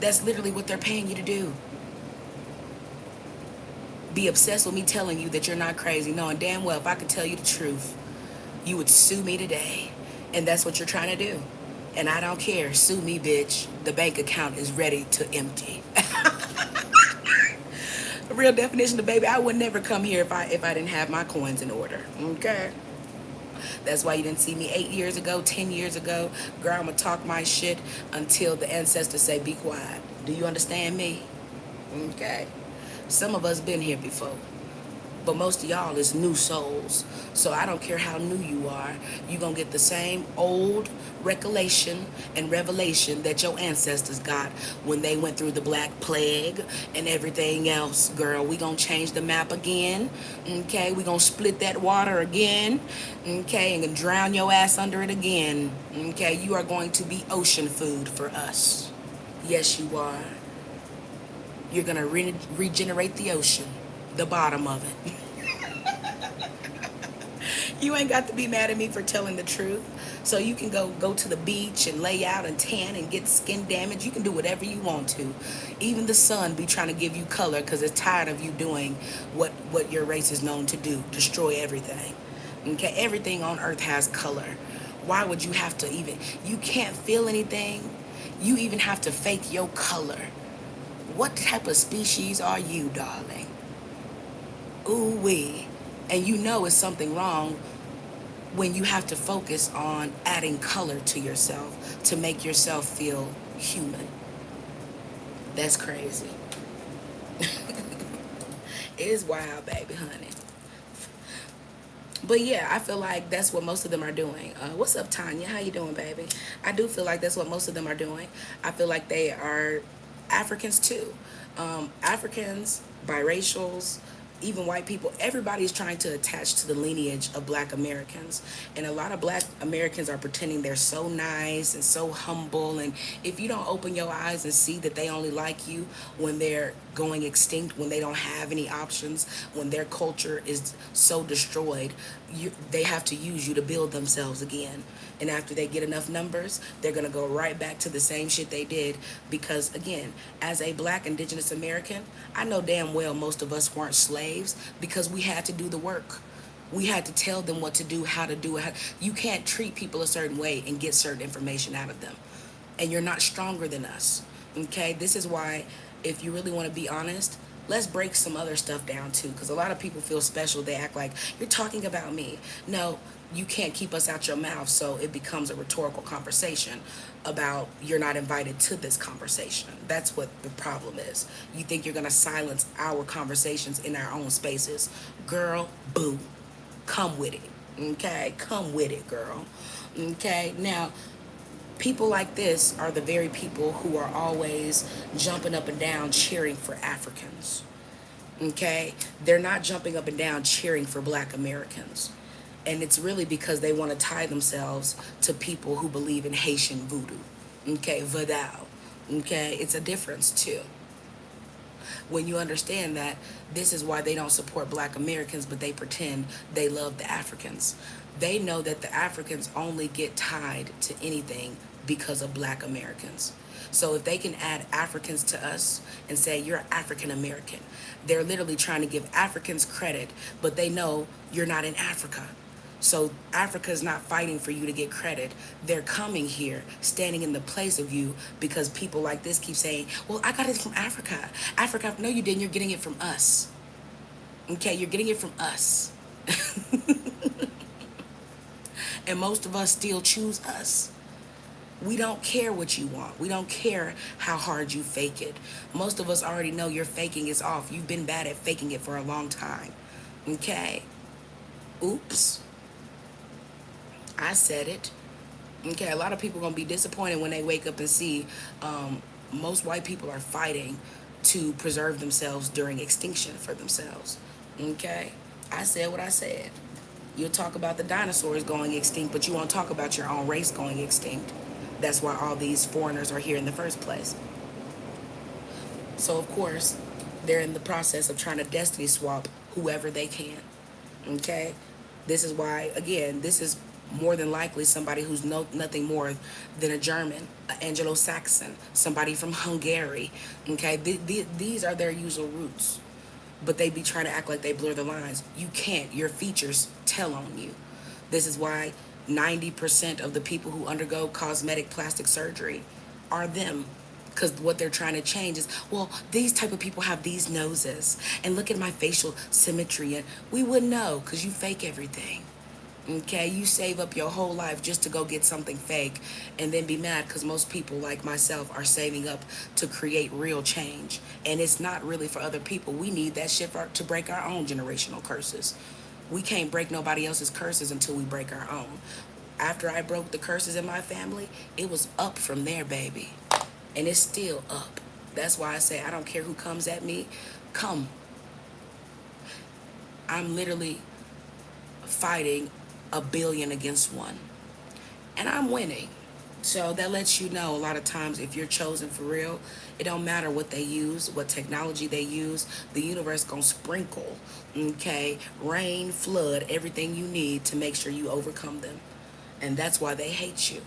That's literally what they're paying you to do. Be obsessed with me telling you that you're not crazy, knowing damn well if I could tell you the truth, you would sue me today. And that's what you're trying to do. And I don't care. Sue me, bitch. The bank account is ready to empty. The real definition of baby, I would never come here if I didn't have my coins in order. Okay? That's why you didn't see me 8 years ago, 10 years ago. Girl, I'ma talk my shit until the ancestors say be quiet. Do you understand me? Okay. Some of us been here before. But most of y'all is new souls. So I don't care how new you are, you gonna get the same old recollection and revelation that your ancestors got when they went through the Black Plague and everything else. Girl, we gonna change the map again. Okay, we gonna split that water again. Okay, and drown your ass under it again. Okay, you are going to be ocean food for us. Yes, you are. You're gonna regenerate the ocean, the bottom of it. You ain't got to be mad at me for telling the truth. So you can go to the beach and lay out and tan and get skin damage. You can do whatever you want to. Even the sun be trying to give you color because it's tired of you doing what your race is known to do, destroy everything. Okay, everything on earth has color. Why would you have to even, you can't feel anything. You even have to fake your color. What type of species are you, darling? Ooh wee. And you know it's something wrong when you have to focus on adding color to yourself to make yourself feel human. That's crazy. It is wild, baby, honey. But yeah, I feel like that's what most of them are doing. What's up, Tanya? How you doing, baby? I do feel like that's what most of them are doing. I feel like they are Africans too. Africans, biracials, even white people, everybody's trying to attach to the lineage of Black Americans. And a lot of Black Americans are pretending they're so nice and so humble. And if you don't open your eyes and see that they only like you when they're going extinct, when they don't have any options, when their culture is so destroyed, they have to use you to build themselves again. And after they get enough numbers, they're going to go right back to the same shit they did. Because again, as a Black indigenous American, I know damn well most of us weren't slaves because we had to do the work. We had to tell them what to do, how to do it. You can't treat people a certain way and get certain information out of them. And you're not stronger than us. Okay? This is why, if you really want to be honest, let's break some other stuff down too. Because a lot of people feel special. They act like, you're talking about me. No, you can't keep us out your mouth. So it becomes a rhetorical conversation about you're not invited to this conversation. That's what the problem is. You think you're going to silence our conversations in our own spaces. Girl, boo. Come with it. Okay? Come with it, girl. Okay? Now, people like this are the very people who are always jumping up and down cheering for Africans. Okay? They're not jumping up and down cheering for Black Americans. And it's really because they want to tie themselves to people who believe in Haitian voodoo. Okay? Vodou. Okay? It's a difference too. When you understand that this is why they don't support Black Americans, but they pretend they love the Africans. They know that the Africans only get tied to anything because of Black Americans. So if they can add Africans to us and say you're African American, they're literally trying to give Africans credit, but they know you're not in Africa. So Africa's not fighting for you to get credit. They're coming here, standing in the place of you because people like this keep saying, well, I got it from Africa. Africa, no, you didn't. You're getting it from us. Okay, you're getting it from us. And most of us still choose us. We don't care what you want. We don't care how hard you fake it. Most of us already know your faking is off. You've been bad at faking it for a long time. Okay? Oops. I said it. Okay, a lot of people are going to be disappointed when they wake up and see most white people are fighting to preserve themselves during extinction for themselves. Okay? I said what I said. You'll talk about the dinosaurs going extinct, but you won't talk about your own race going extinct. That's why all these foreigners are here in the first place. So, of course, they're in the process of trying to destiny swap whoever they can. Okay? This is why, again, this is more than likely somebody who's nothing more than a German, an Anglo-Saxon, somebody from Hungary. Okay, these are their usual roots, but they be trying to act like they blur the lines. You can't. Your features tell on you. This is why 90% of the people who undergo cosmetic plastic surgery are them, because what they're trying to change is, well, these type of people have these noses and look at my facial symmetry, and we wouldn't know because you fake everything. Okay, you save up your whole life just to go get something fake and then be mad because most people like myself are saving up to create real change. And it's not really for other people. We need that shit to break our own generational curses. We can't break nobody else's curses until we break our own. After I broke the curses in my family, it was up from there, baby. And it's still up. That's why I say I don't care who comes at me. Come. I'm literally fighting a billion against one, and I'm winning. So that lets you know a lot of times if you're chosen for real, it don't matter what they use, what technology they use, the universe gonna sprinkle, okay, rain, flood, everything you need to make sure you overcome them. And that's why they hate you.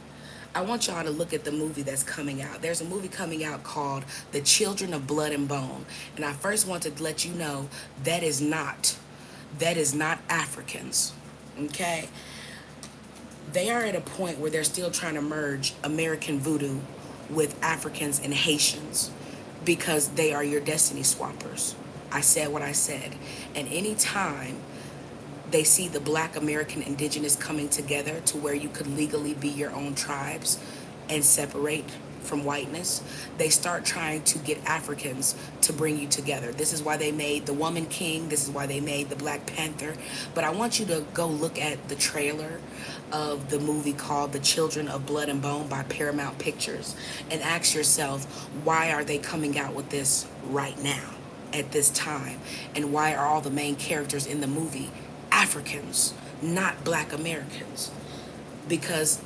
I want y'all to look at the movie that's coming out. There's a movie coming out called The Children of Blood and Bone. And I first want to let you know that is not Africans. Okay? They are at a point where they're still trying to merge American voodoo with Africans and Haitians because they are your destiny swappers. I said what I said. And anytime they see the Black American indigenous coming together to where you could legally be your own tribes and separate from whiteness, they start trying to get Africans to bring you together. This is why they made the Woman King. This is why they made the Black Panther. But I want you to go look at the trailer of the movie called The Children of Blood and Bone by Paramount Pictures and ask yourself, why are they coming out with this right now at this time? And why are all the main characters in the movie Africans, not Black Americans? Because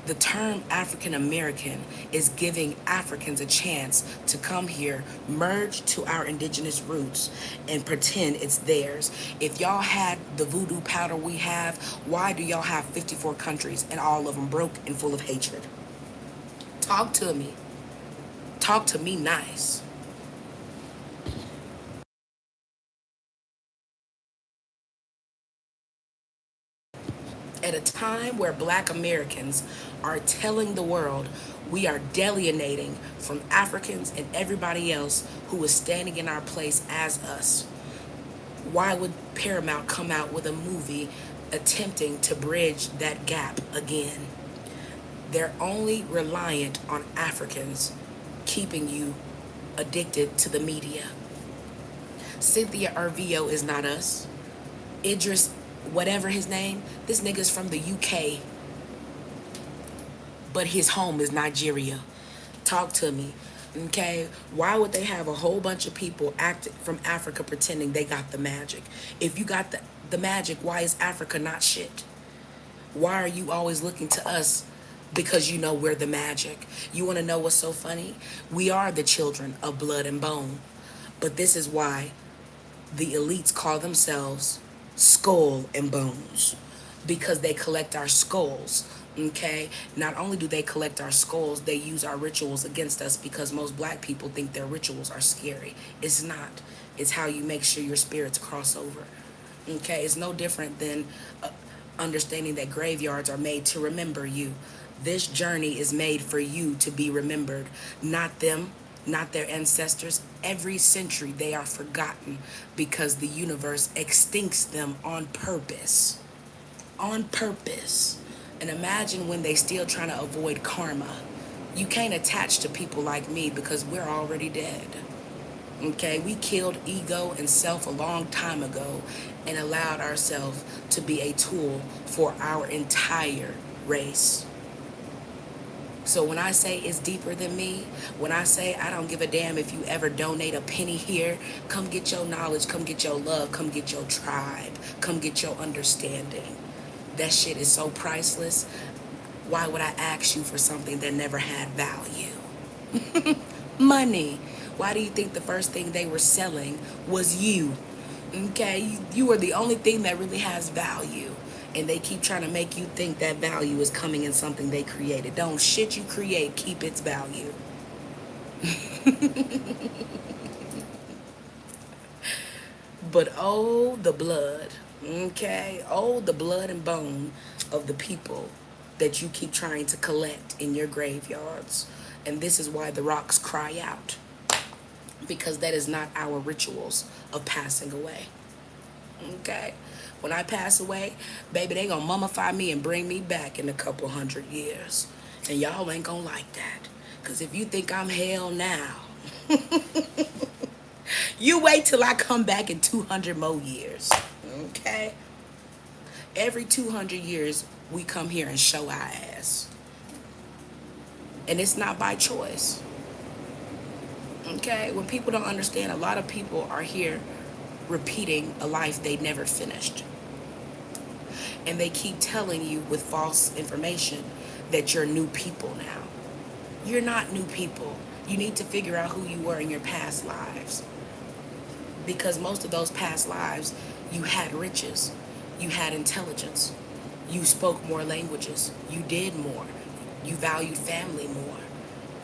the term African American is giving Africans a chance to come here, merge to our indigenous roots, and pretend it's theirs. If y'all had the voodoo powder we have, why do y'all have 54 countries and all of them broke and full of hatred? Talk to me. Talk to me nice. At a time where Black Americans are telling the world we are alienating from Africans and everybody else who is standing in our place as us, why would Paramount come out with a movie attempting to bridge that gap again? They're only reliant on Africans keeping you addicted to the media. Cynthia Arvio is not us. Idris, whatever his name, this nigga's from the UK, but his home is Nigeria. Talk to me. Okay, why would they have a whole bunch of people act from Africa pretending they got the magic? If you got the magic, why is Africa not shit? Why are you always looking to us because you know we're the magic? You want to know what's so funny? We are the children of blood and bone. But this is why the elites call themselves skull and bones, because they collect our skulls. Okay, not only do they collect our skulls, they use our rituals against us because most Black people think their rituals are scary. It's not. It's how you make sure your spirits cross over. Okay, it's no different than understanding that graveyards are made to remember you. This journey is made for you to be remembered, not them, not their ancestors. Every century they are forgotten because the universe extincts them on purpose. On purpose. And imagine when they still trying to avoid karma. You can't attach to people like me because we're already dead. Okay, we killed ego and self a long time ago and allowed ourselves to be a tool for our entire race. So when I say it's deeper than me, when I say I don't give a damn if you ever donate a penny here, come get your knowledge, come get your love, come get your tribe, come get your understanding. That shit is so priceless. Why would I ask you for something that never had value? Money. Why do you think the first thing they were selling was you? Okay, you are the only thing that really has value. And they keep trying to make you think that value is coming in something they created. Don't shit you create keep its value. But oh, the blood, okay? Oh, the blood and bone of the people that you keep trying to collect in your graveyards. And this is why the rocks cry out, because that is not our rituals of passing away, okay? When I pass away, baby, they gonna mummify me and bring me back in a couple 100 years. And y'all ain't gonna like that. Because if you think I'm hell now, you wait till I come back in 200 more years. Okay? Every 200 years, we come here and show our ass. And it's not by choice. Okay? When people don't understand, a lot of people are here repeating a life they never finished. And they keep telling you with false information that you're new people now. You're not new people. You need to figure out who you were in your past lives. Because most of those past lives, you had riches, you had intelligence, you spoke more languages, you did more, you valued family more.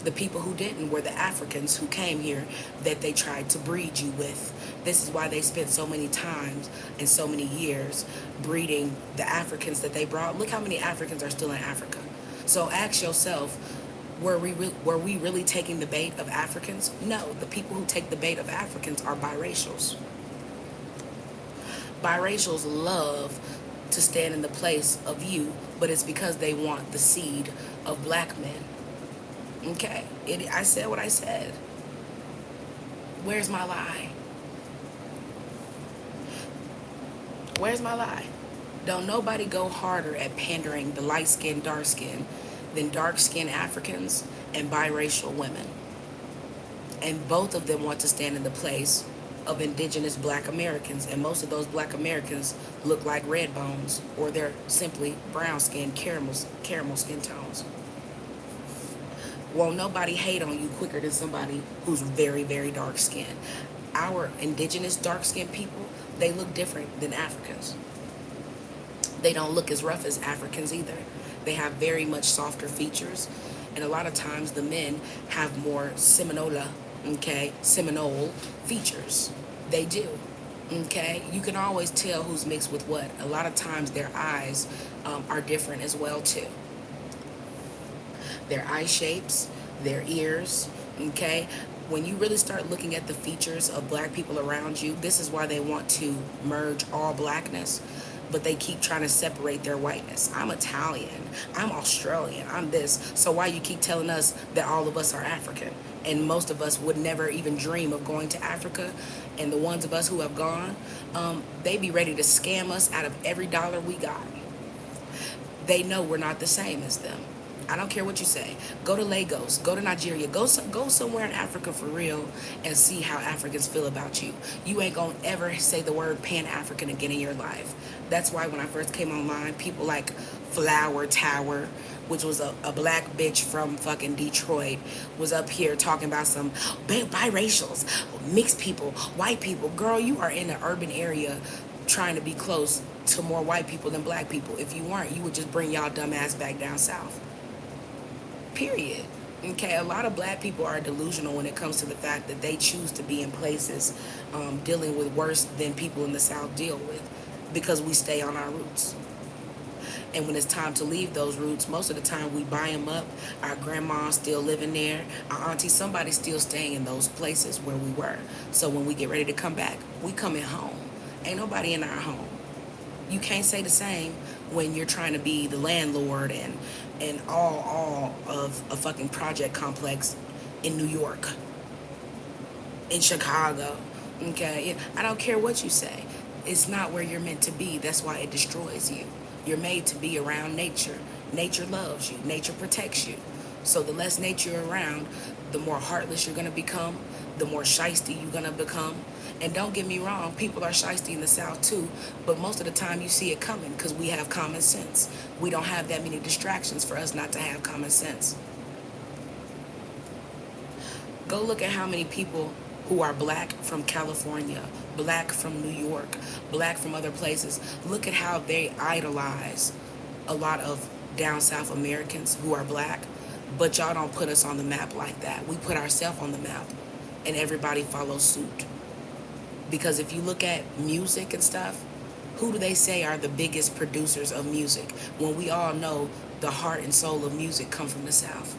The people who didn't were the Africans who came here that they tried to breed you with. This is why they spent so many times and so many years breeding the Africans that they brought. Look how many Africans are still in Africa. So ask yourself, were we really taking the bait of Africans? No, the people who take the bait of Africans are biracials. Biracials love to stand in the place of you, but it's because they want the seed of black men. Okay? I said what I said. Where's my lie? Where's my lie? Don't nobody go harder at pandering the light-skinned, dark-skinned than dark-skinned Africans and biracial women. And both of them want to stand in the place of indigenous black Americans. And most of those black Americans look like red bones, or they're simply brown skin, caramel skin tones. Won't nobody hate on you quicker than somebody who's very, very dark skinned. Our indigenous dark skinned people, they look different than Africans. They don't look as rough as Africans either. They have very much softer features, and a lot of times the men have more Seminole features. They do, okay? You can always tell who's mixed with what. A lot of times their eyes are different as well too. Their eye shapes, their ears, okay? When you really start looking at the features of black people around you, this is why they want to merge all blackness, but they keep trying to separate their whiteness. I'm Italian, I'm Australian, I'm this. So why you keep telling us that all of us are African? And most of us would never even dream of going to Africa. And the ones of us who have gone, they be ready to scam us out of every dollar we got. They know we're not the same as them. I don't care what you say. Go to Lagos, go to Nigeria, go somewhere in Africa for real and see how Africans feel about you. You ain't gonna ever say the word Pan-African again in your life. That's why when I first came online, people like Flower Tower, which was a black bitch from fucking Detroit, was up here talking about some biracials, mixed people, white people. Girl, you are in an urban area trying to be close to more white people than black people. If you weren't, you would just bring y'all dumb ass back down south. Period. Okay, a lot of black people are delusional when it comes to the fact that they choose to be in places dealing with worse than people in the South deal with, because we stay on our roots. And when it's time to leave those roots, most of the time we buy them up. Our grandma's still living there. Our auntie, somebody's still staying in those places where we were. So when we get ready to come back, we coming home. Ain't nobody in our home. You can't say the same when you're trying to be the landlord and all of a fucking project complex in New York, in Chicago, okay? I don't care what you say. It's not where you're meant to be. That's why it destroys you. You're made to be around nature. Nature loves you. Nature protects you. So the less nature you're around, the more heartless you're going to become, the more shiesty you're going to become. And don't get me wrong, people are shiesty in the South too, but most of the time you see it coming because we have common sense. We don't have that many distractions for us not to have common sense. Go look at how many people who are black from California, black from New York, black from other places. Look at how they idolize a lot of down south Americans who are black, but y'all don't put us on the map like that. We put ourselves on the map and everybody follows suit. Because if you look at music and stuff, who do they say are the biggest producers of music when we all know the heart and soul of music come from the South?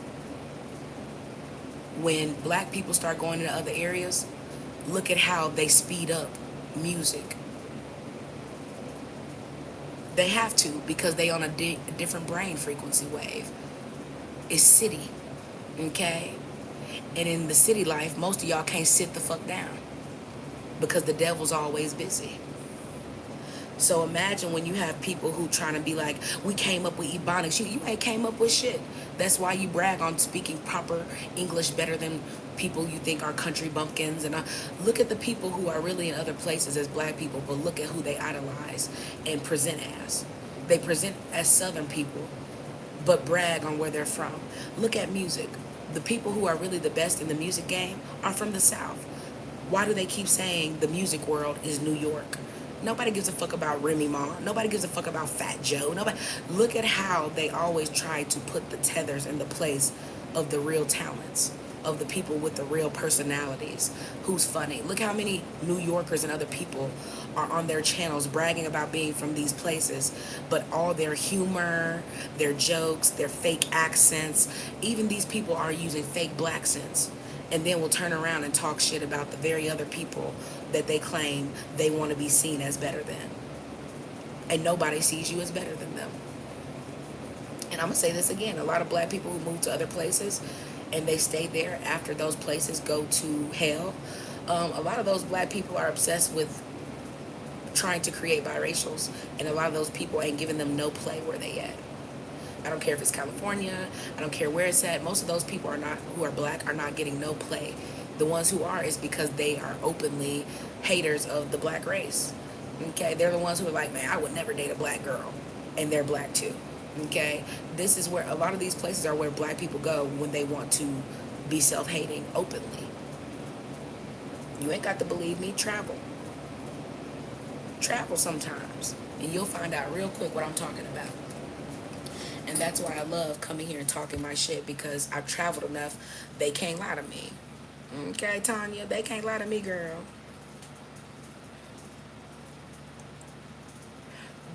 When black people start going into other areas, look at how they speed up music. They have to because they on a different brain frequency wave. It's city, okay? And in the city life, most of y'all can't sit the fuck down because the devil's always busy. So imagine when you have people who trying to be like, we came up with Ebonics. You ain't came up with shit. That's why you brag on speaking proper English better than people you think are country bumpkins. And look at the people who are really in other places as black people, but look at who they idolize and present as. They present as Southern people, but brag on where they're from. Look at music. The people who are really the best in the music game are from the South. Why do they keep saying the music world is New York? Nobody gives a fuck about Remy Ma. Nobody gives a fuck about Fat Joe. Nobody. Look at how they always try to put the tethers in the place of the real talents, of the people with the real personalities. Who's funny? Look how many New Yorkers and other people are on their channels bragging about being from these places, but all their humor, their jokes, their fake accents, even these people are using fake black accents, and then will turn around and talk shit about the very other people that they claim they want to be seen as better than. And nobody sees you as better than them. And I'm going to say this again. A lot of black people who move to other places and they stay there after those places go to hell, a lot of those black people are obsessed with trying to create biracials. And a lot of those people ain't giving them no play where they at. I don't care if it's California. I don't care where it's at. Most of those people who are black are not getting no play. The ones who are is because they are openly haters of the black race. Okay, they're the ones who are like, man, I would never date a black girl, and they're black too. Okay, this is where a lot of these places are where black people go when they want to be self-hating openly. You ain't got to believe me. Travel sometimes, and you'll find out real quick what I'm talking about. And that's why I love coming here and talking my shit, because I've traveled enough. They can't lie to me. Okay, Tanya, they can't lie to me, girl.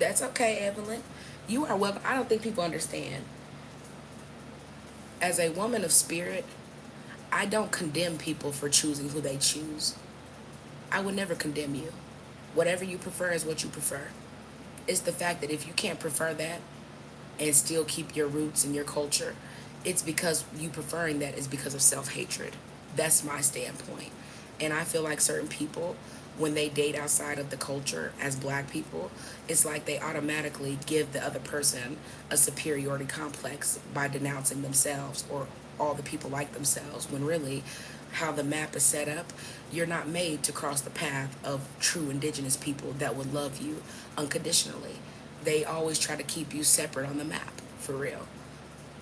That's okay, Evelyn. You are welcome. I don't think people understand. As a woman of spirit, I don't condemn people for choosing who they choose. I would never condemn you. Whatever you prefer is what you prefer. It's the fact that if you can't prefer that and still keep your roots and your culture, it's because you preferring that is because of self-hatred. That's my standpoint. And I feel like certain people, when they date outside of the culture as black people, it's like they automatically give the other person a superiority complex by denouncing themselves or all the people like themselves, when really how the map is set up, you're not made to cross the path of true indigenous people that would love you unconditionally. They always try to keep you separate on the map, for real.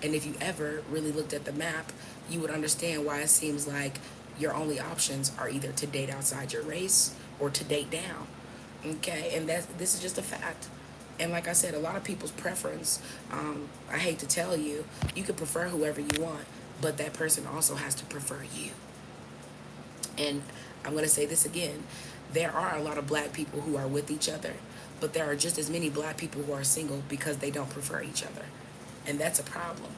And if you ever really looked at the map, you would understand why it seems like your only options are either to date outside your race or to date down. Okay, and this is just a fact. And like I said, a lot of people's preference, I hate to tell you, you can prefer whoever you want, but that person also has to prefer you. And I'm going to say this again. There are a lot of black people who are with each other, but there are just as many black people who are single because they don't prefer each other. And that's a problem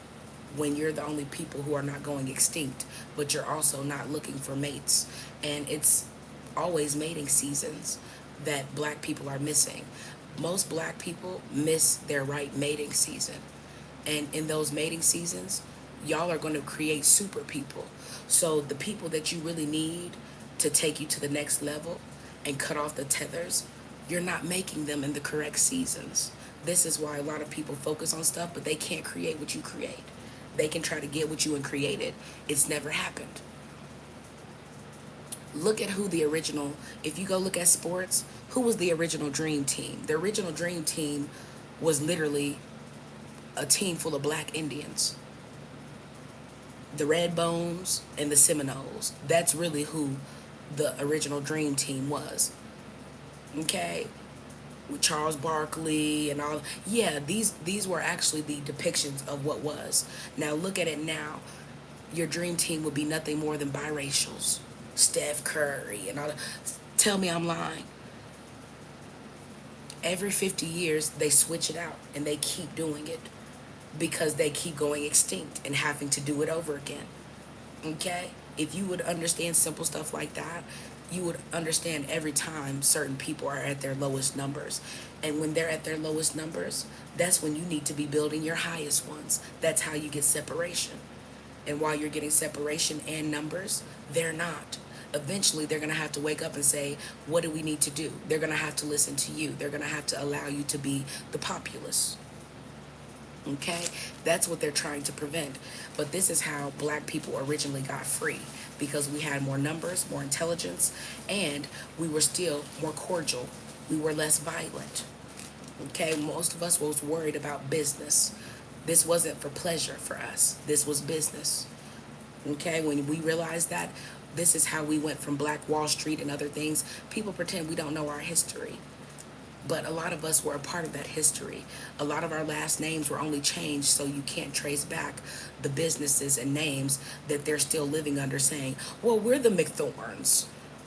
when you're the only people who are not going extinct, but you're also not looking for mates. And it's always mating seasons that black people are missing. Most black people miss their right mating season. And in those mating seasons, y'all are going to create super people. So the people that you really need to take you to the next level and cut off the tethers, you're not making them in the correct seasons. This is why a lot of people focus on stuff, but they can't create what you create. They can try to get what you and create it. It's never happened. Look at who the original, if you go look at sports, who was the original dream team? The original dream team was literally a team full of black Indians. The Red Bones and the Seminoles. That's really who the original Dream Team was. Okay, with Charles Barkley and all. Yeah, these were actually the depictions of what was. Now look at it now. Your dream team would be nothing more than biracials, Steph Curry and all that. Tell me I'm lying. Every 50 years they switch it out and they keep doing it because they keep going extinct and having to do it over again. Okay? If you would understand simple stuff like that, you would understand every time certain people are at their lowest numbers. And when they're at their lowest numbers, that's when you need to be building your highest ones. That's how you get separation. And while you're getting separation and numbers, they're not. Eventually, they're going to have to wake up and say, what do we need to do? They're going to have to listen to you. They're going to have to allow you to be the populace. Okay, that's what they're trying to prevent. But this is how black people originally got free, because we had more numbers, more intelligence, and we were still more cordial. We were less violent. Okay, most of us was worried about business. This wasn't for pleasure for us. This was business. Okay, when we realized that, this is how we went from Black Wall Street and other things. People pretend we don't know our history. But a lot of us were a part of that history. A lot of our last names were only changed so you can't trace back the businesses and names that they're still living under, saying, well, we're the McThorns.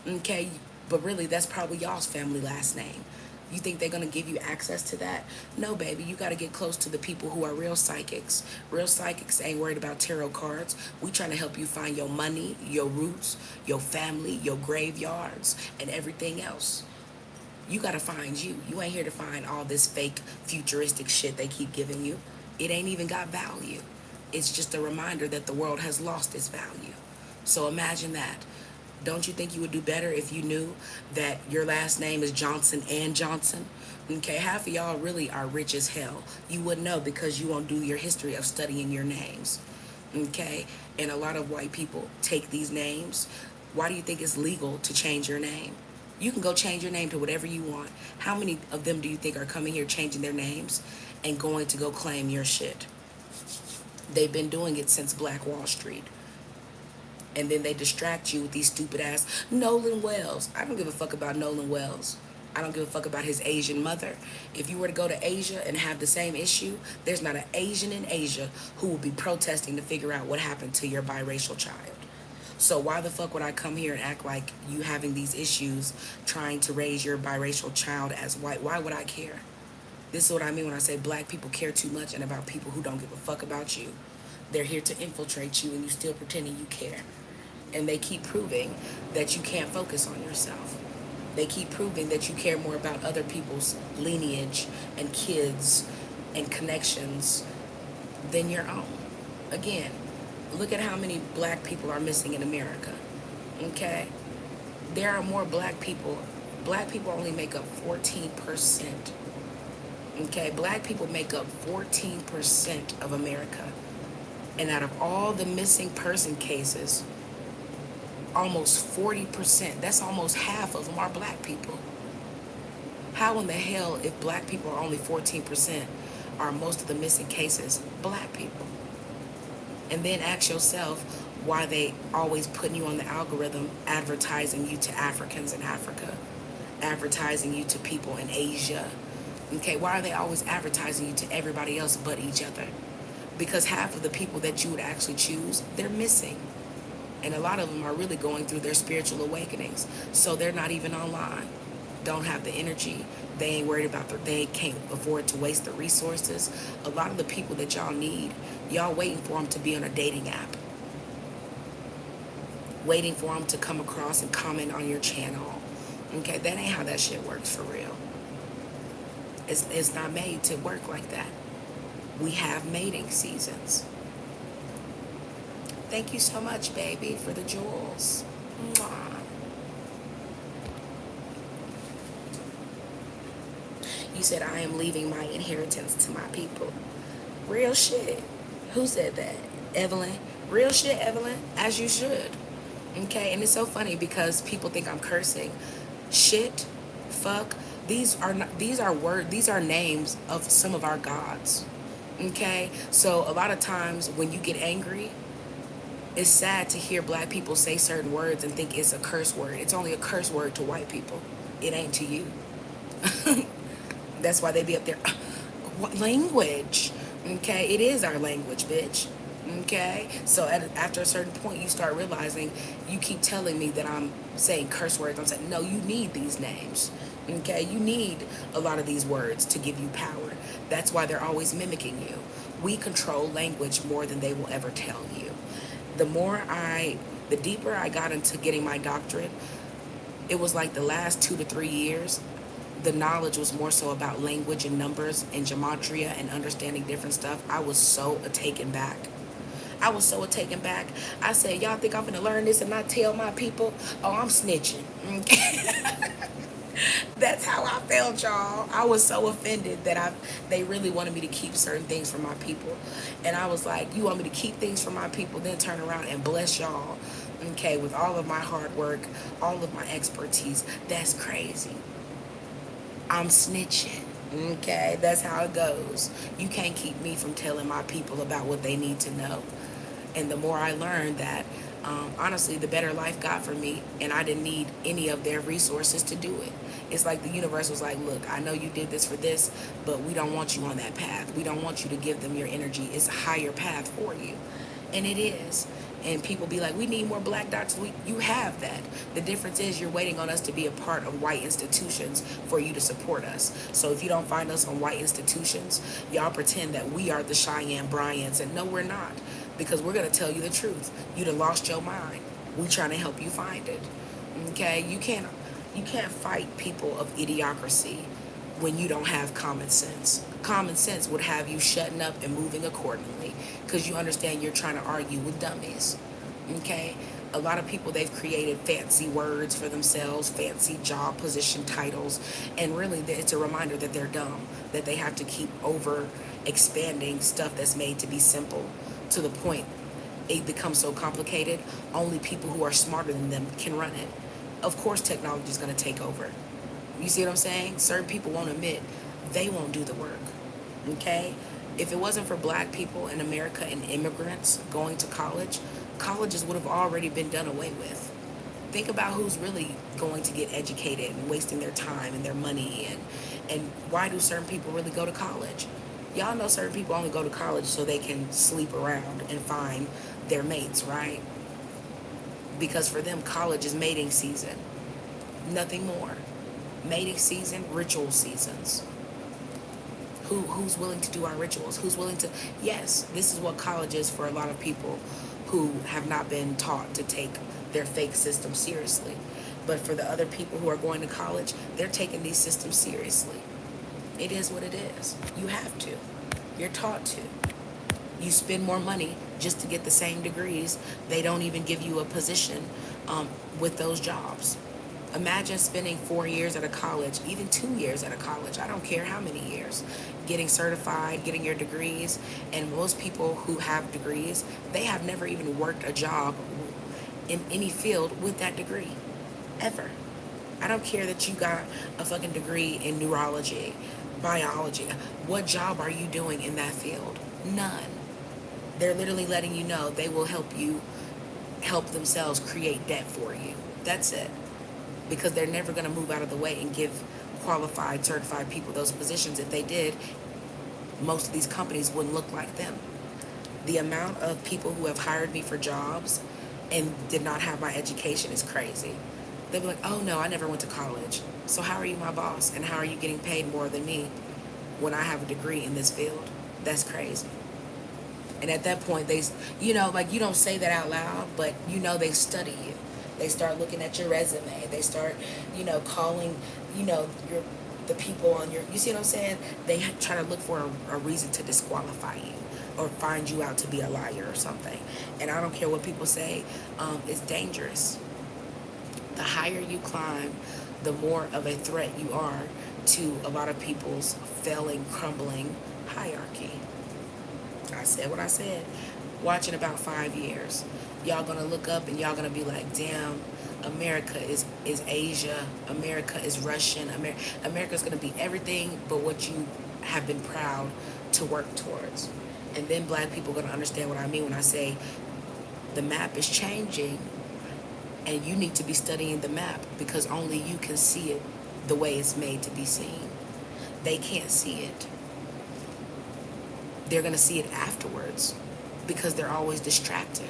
Okay, but really that's probably y'all's family last name. You think they're going to give you access to that? No, baby, you got to get close to the people who are real psychics. Real psychics ain't worried about tarot cards. We trying to help you find your money, your roots, your family, your graveyards, and everything else. You gotta find you. You ain't here to find all this fake futuristic shit they keep giving you. It ain't even got value. It's just a reminder that the world has lost its value. So imagine that. Don't you think you would do better if you knew that your last name is Johnson and Johnson? Okay, half of y'all really are rich as hell. You wouldn't know because you won't do your history of studying your names. Okay, and a lot of white people take these names. Why do you think it's legal to change your name? You can go change your name to whatever you want. How many of them do you think are coming here changing their names and going to go claim your shit? They've been doing it since Black Wall Street. And then they distract you with these stupid ass Nolan Wells. I don't give a fuck about Nolan Wells. I don't give a fuck about his Asian mother. If you were to go to Asia and have the same issue, there's not an Asian in Asia who will be protesting to figure out what happened to your biracial child. So why the fuck would I come here and act like you having these issues trying to raise your biracial child as white? Why would I care? This is what I mean when I say black people care too much and about people who don't give a fuck about you. They're here to infiltrate you and you still pretending you care. And they keep proving that you can't focus on yourself. They keep proving that you care more about other people's lineage and kids and connections than your own. Again, look at how many black people are missing in America. Okay? There are more black people. Black people only make up 14%. Okay? Black people make up 14% of America. And out of all the missing person cases, almost 40%, that's almost half of them are black people. How in the hell, if black people are only 14%, are most of the missing cases black people? And then ask yourself why they always putting you on the algorithm, advertising you to Africans in Africa, advertising you to people in Asia. Okay, why are they always advertising you to everybody else but each other? Because half of the people that you would actually choose, they're missing. And a lot of them are really going through their spiritual awakenings. So they're not even online. Don't have the energy. They ain't worried about they can't afford to waste the resources. A lot of the people that y'all need, y'all waiting for them to be on a dating app. Waiting for them to come across and comment on your channel. Okay, that ain't how that shit works for real. It's not made to work like that. We have mating seasons. Thank you so much, baby, for the jewels. Mwah. You said, I am leaving my inheritance to my people. Real shit. Who said that? Evelyn. Real shit, Evelyn. As you should. Okay, and it's so funny because people think I'm cursing. Shit, fuck. These are names of some of our gods. Okay? So a lot of times when you get angry, It's sad to hear black people say certain words and think it's a curse word. It's only a curse word to white people. It ain't to you. That's why they be up there. What language? Okay, it is our language, bitch. Okay, so after a certain point, you start realizing you keep telling me that I'm saying curse words. I'm saying, no, you need these names. Okay, you need a lot of these words to give you power. That's why they're always mimicking you. We control language more than they will ever tell you. The deeper I got into getting my doctorate, it was like the last 2 to 3 years, the knowledge was more so about language and numbers and gematria and understanding different stuff. I was so taken back. I was so taken back. I said, y'all think I'm gonna learn this and not tell my people? Oh, I'm snitching. That's how I felt, y'all. I was so offended that they really wanted me to keep certain things from my people. And I was like, you want me to keep things from my people, then turn around and bless y'all, okay, with all of my hard work, all of my expertise. That's crazy. I'm snitching. Okay, that's how it goes. You can't keep me from telling my people about what they need to know. And the more I learned that, honestly, the better life got for me, and I didn't need any of their resources to do it. It's like the universe was like, look, I know you did this for this, but we don't want you on that path. We don't want you to give them your energy. It's a higher path for you. And it is. And people be like, we need more black doctors. You have that. The difference is you're waiting on us to be a part of white institutions for you to support us. So if you don't find us on white institutions, y'all pretend that we are the Cheyenne Bryants. And no, we're not. Because we're going to tell you the truth. You done lost your mind. We trying to help you find it. Okay? You can't fight people of idiocracy when you don't have common sense. Common sense would have you shutting up and moving accordingly because you understand you're trying to argue with dummies. Okay? A lot of people, they've created fancy words for themselves, fancy job position titles, and really it's a reminder that they're dumb, that they have to keep over expanding stuff that's made to be simple to the point it becomes so complicated, only people who are smarter than them can run it. Of course, technology is going to take over. You see what I'm saying? Certain people won't admit they won't do the work. Okay? If it wasn't for black people in America and immigrants going to college, colleges would have already been done away with. Think about who's really going to get educated and wasting their time and their money, and why do certain people really go to college? Y'all know certain people only go to college so they can sleep around and find their mates, right? Because for them, college is mating season. Nothing more. Mating season, ritual seasons. Who's willing to do our rituals? Who's willing to? Yes, this is what college is for a lot of people who have not been taught to take their fake system seriously. But for the other people who are going to college, they're taking these systems seriously. It is what it is. You have to. You're taught to. You spend more money just to get the same degrees. They don't even give you a position with those jobs. Imagine spending 4 years at a college, even 2 years at a college. I don't care how many years. Getting certified, getting your degrees. And most people who have degrees, they have never even worked a job in any field with that degree. Ever. I don't care that you got a fucking degree in neurology, biology. What job are you doing in that field? None. They're literally letting you know they will help you help themselves create debt for you. That's it. Because they're never going to move out of the way and give qualified, certified people those positions. If they did, most of these companies wouldn't look like them. The amount of people who have hired me for jobs and did not have my education is crazy. They'll be like, oh no, I never went to college. So how are you my boss? And how are you getting paid more than me when I have a degree in this field? That's crazy. And at that point, like you don't say that out loud, but they study you. They start looking at your resume. They start, calling, the people on you see what I'm saying? They try to look for a reason to disqualify you or find you out to be a liar or something. And I don't care what people say. It's dangerous. The higher you climb, the more of a threat you are to a lot of people's failing, crumbling hierarchy. I said what I said. Watch in about 5 years. Y'all gonna look up and y'all gonna be like, damn, America is Asia. America is Russian. America's gonna be everything but what you have been proud to work towards. And then black people are gonna understand what I mean when I say The map is changing, and you need to be studying the map because only you can see it the way it's made to be seen. They can't see it. They're going to see it afterwards because they're always distracted.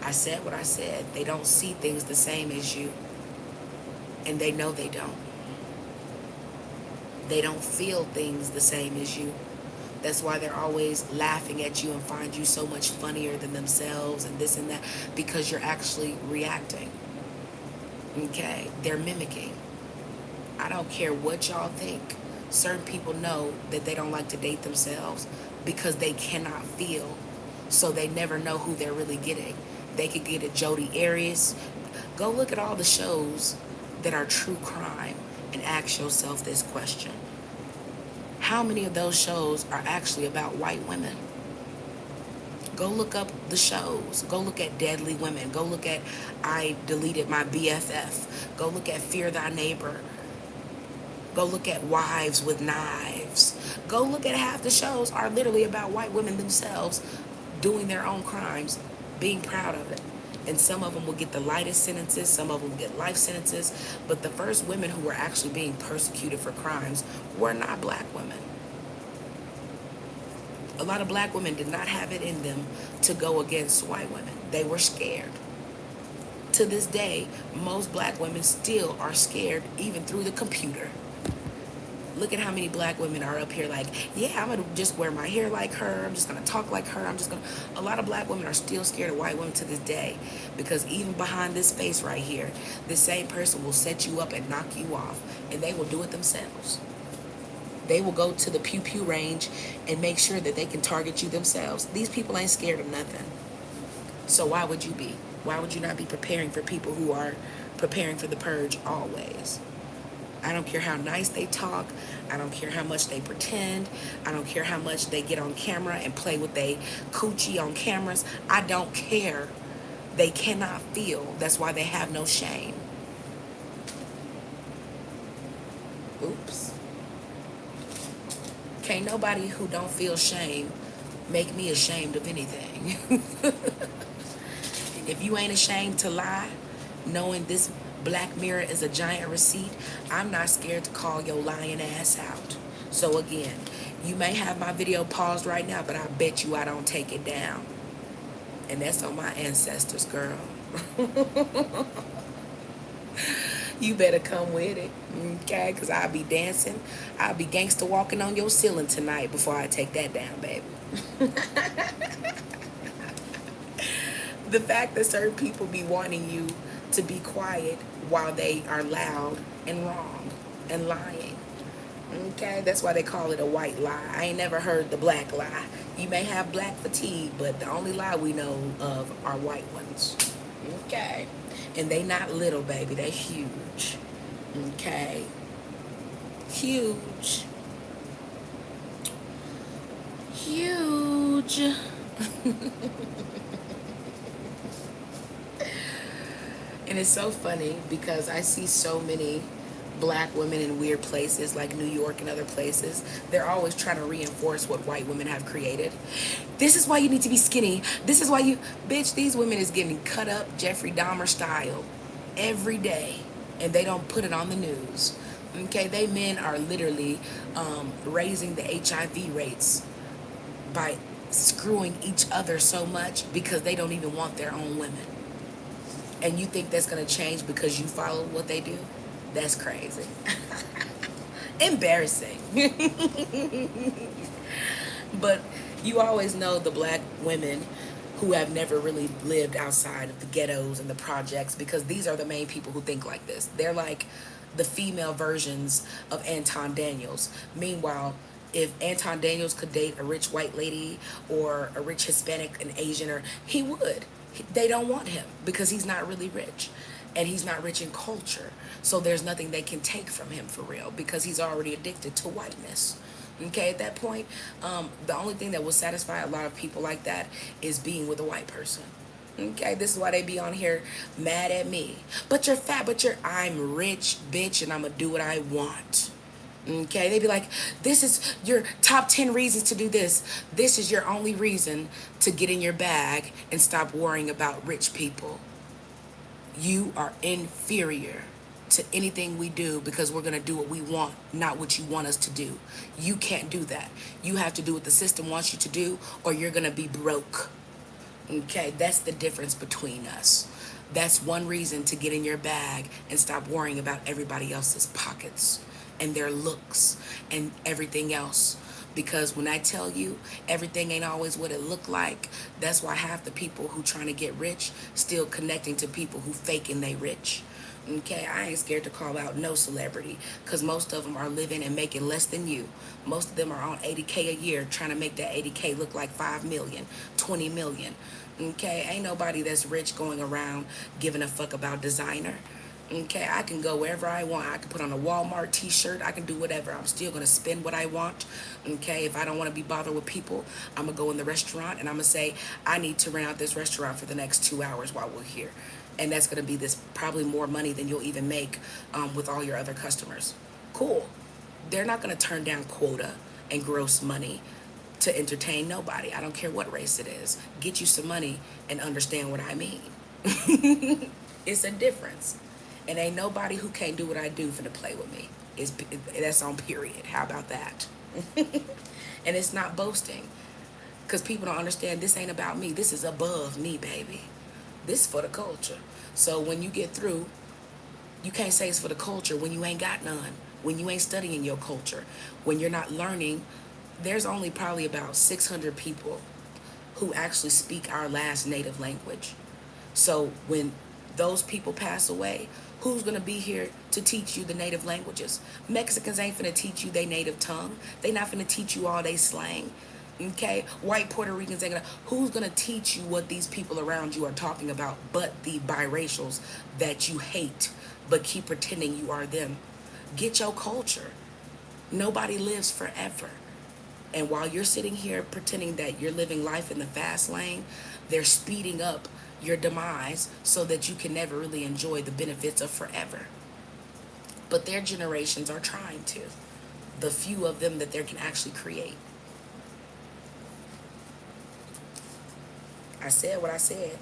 I said what I said. They don't see things the same as you, and they know they don't. They don't feel things the same as you. That's why they're always laughing at you and find you so much funnier than themselves and this and that, because you're actually reacting. Okay? They're mimicking. I don't care what y'all think. Certain people know that they don't like to date themselves because they cannot feel. So they never know who they're really getting. They could get a Jodi Arias. Go look at all the shows that are true crime and ask yourself this question. How many of those shows are actually about white women? Go look up the shows. Go look at Deadly Women. Go look at I Deleted My BFF. Go look at Fear Thy Neighbor. Go look at Wives with Knives. Go look at half the shows are literally about white women themselves doing their own crimes, being proud of it. And some of them will get the lightest sentences, some of them get life sentences. But the first women who were actually being persecuted for crimes were not black women. A lot of black women did not have it in them to go against white women. They were scared. To this day, most black women still are scared, even through the computer. Look at how many black women are up here like, yeah, I'm going to just wear my hair like her. I'm just going to talk like her. A lot of black women are still scared of white women to this day, because even behind this face right here, this same person will set you up and knock you off, and they will do it themselves. They will go to the pew-pew range and make sure that they can target you themselves. These people ain't scared of nothing. So why would you be? Why would you not be preparing for people who are preparing for the purge always? I don't care how nice they talk. I don't care how much they pretend. I don't care how much they get on camera and play with they coochie on cameras. I don't care. They cannot feel. That's why they have no shame. Oops. Can't nobody who don't feel shame make me ashamed of anything. If you ain't ashamed to lie, knowing this Black Mirror is a giant receipt, I'm not scared to call your lying ass out. So again, you may have my video paused right now, but I bet you I don't take it down. And that's on my ancestors, girl. You better come with it, okay? Because I'll be dancing. I'll be gangster walking on your ceiling tonight before I take that down, baby. The fact that certain people be wanting you to be quiet while they are loud and wrong and lying. Okay, that's why they call it a white lie. I ain't never heard the black lie. You may have black fatigue, but the only lie we know of are white ones. Okay, and they not little, baby. They huge. Okay, huge. Huge. And it's so funny because I see so many black women in weird places like New York and other places. They're always trying to reinforce what white women have created. This is why you need to be skinny. This is why you... Bitch, these women is getting cut up Jeffrey Dahmer style every day, and they don't put it on the news. Okay, they men are literally raising the HIV rates by screwing each other so much because they don't even want their own women. And you think that's going to change because you follow what they do? That's crazy. Embarrassing. But you always know the black women who have never really lived outside of the ghettos and the projects, because these are the main people who think like this. They're like the female versions of Anton Daniels. Meanwhile, if Anton Daniels could date a rich white lady or a rich Hispanic and Asian, or he would. They don't want him because he's not really rich, and he's not rich in culture. So there's nothing they can take from him for real, because he's already addicted to whiteness. Okay, at that point, the only thing that will satisfy a lot of people like that is being with a white person. Okay, this is why they be on here mad at me. But you're fat, I'm rich, bitch, and I'm gonna do what I want. Okay, they'd be like, this is your top 10 reasons to do this. This is your only reason to get in your bag and stop worrying about rich people. You are inferior to anything we do because we're going to do what we want, not what you want us to do. You can't do that. You have to do what the system wants you to do, or you're going to be broke. Okay, that's the difference between us. That's one reason to get in your bag and stop worrying about everybody else's pockets and their looks and everything else. Because when I tell you everything ain't always what it look like, that's why half the people who trying to get rich still connecting to people who faking they rich. Okay, I ain't scared to call out no celebrity because most of them are living and making less than you. Most of them are on 80K a year trying to make that 80K look like 5 million, 20 million. Okay, ain't nobody that's rich going around giving a fuck about designer. Okay, I can go wherever I want. I can put on a Walmart t-shirt. I can do whatever. I'm still going to spend what I want. Okay, if I don't want to be bothered with people, I'm going to go in the restaurant and I'm going to say, I need to rent out this restaurant for the next 2 hours while we're here. And that's going to be this probably more money than you'll even make with all your other customers. Cool. They're not going to turn down quota and gross money to entertain nobody. I don't care what race it is. Get you some money and understand what I mean. It's a difference. And ain't nobody who can't do what I do finna play with me. That's on period. How about that? And it's not boasting. Because people don't understand this ain't about me. This is above me, baby. This is for the culture. So when you get through, you can't say it's for the culture when you ain't got none. When you ain't studying your culture. When you're not learning. There's only probably about 600 people who actually speak our last native language. So when those people pass away, who's going to be here to teach you the native languages? Mexicans ain't finna teach you their native tongue. They not finna teach you all they slang. Okay? White Puerto Ricans ain't gonna. Who's gonna teach you what these people around you are talking about but the biracials that you hate but keep pretending you are them? Get your culture. Nobody lives forever. And while you're sitting here pretending that you're living life in the fast lane, they're speeding up your demise so that you can never really enjoy the benefits of forever. But their generations are trying to. The few of them that they can actually create. I said what I said.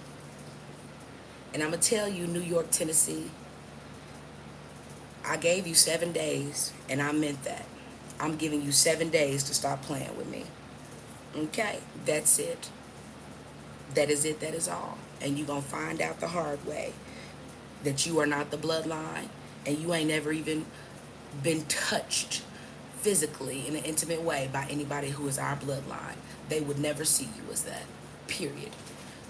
And I'm going to tell you, New York, Tennessee, I gave you 7 days, and I meant that. I'm giving you 7 days to stop playing with me. Okay? That's it. That is it. That is all. And you're going to find out the hard way that you are not the bloodline and you ain't never even been touched physically in an intimate way by anybody who is our bloodline. They would never see you as that. Period.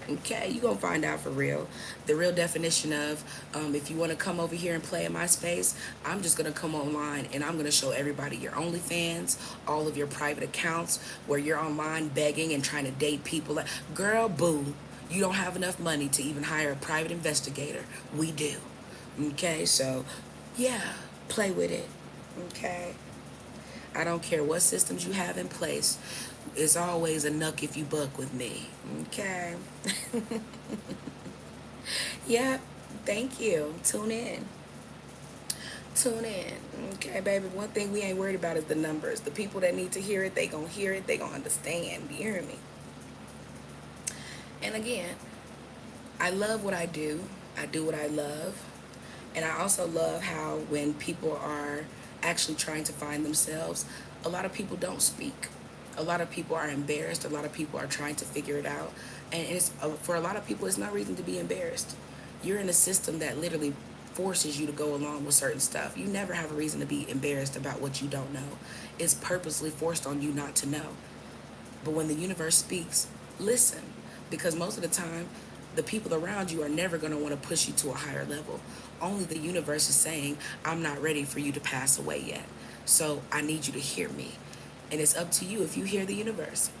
Okay, you're going to find out for real. The real definition of, if you want to come over here and play in my space, I'm just going to come online and I'm going to show everybody your OnlyFans, all of your private accounts, where you're online begging and trying to date people. Like, girl, boo, you don't have enough money to even hire a private investigator. We do. Okay, so, yeah, play with it. Okay? I don't care what systems you have in place. It's always a nuck if you buck with me. Okay? Yeah, thank you. Tune in. Tune in. Okay, baby. One thing we ain't worried about is the numbers. The people that need to hear it, they gonna hear it. They gonna understand. You hear me? And again, I love what I do. I do what I love. And I also love how when people are actually trying to find themselves, a lot of people don't speak. A lot of people are embarrassed. A lot of people are trying to figure it out. And it's for a lot of people, it's no reason to be embarrassed. You're in a system that literally forces you to go along with certain stuff. You never have a reason to be embarrassed about what you don't know. It's purposely forced on you not to know. But when the universe speaks, listen. Because most of the time, the people around you are never going to want to push you to a higher level. Only the universe is saying, I'm not ready for you to pass away yet. So I need you to hear me. And it's up to you if you hear the universe.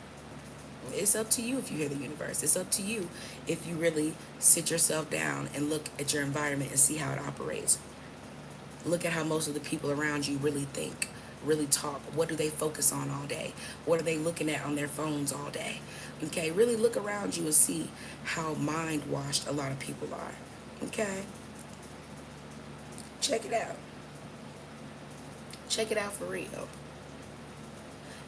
It's up to you if you hear the universe. It's up to you if you really sit yourself down and look at your environment and see how it operates. Look at how most of the people around you really think, really talk. What do they focus on all day? What are they looking at on their phones all day? Okay, really look around you and see how mind washed a lot of people are. Okay? Check it out. Check it out for real.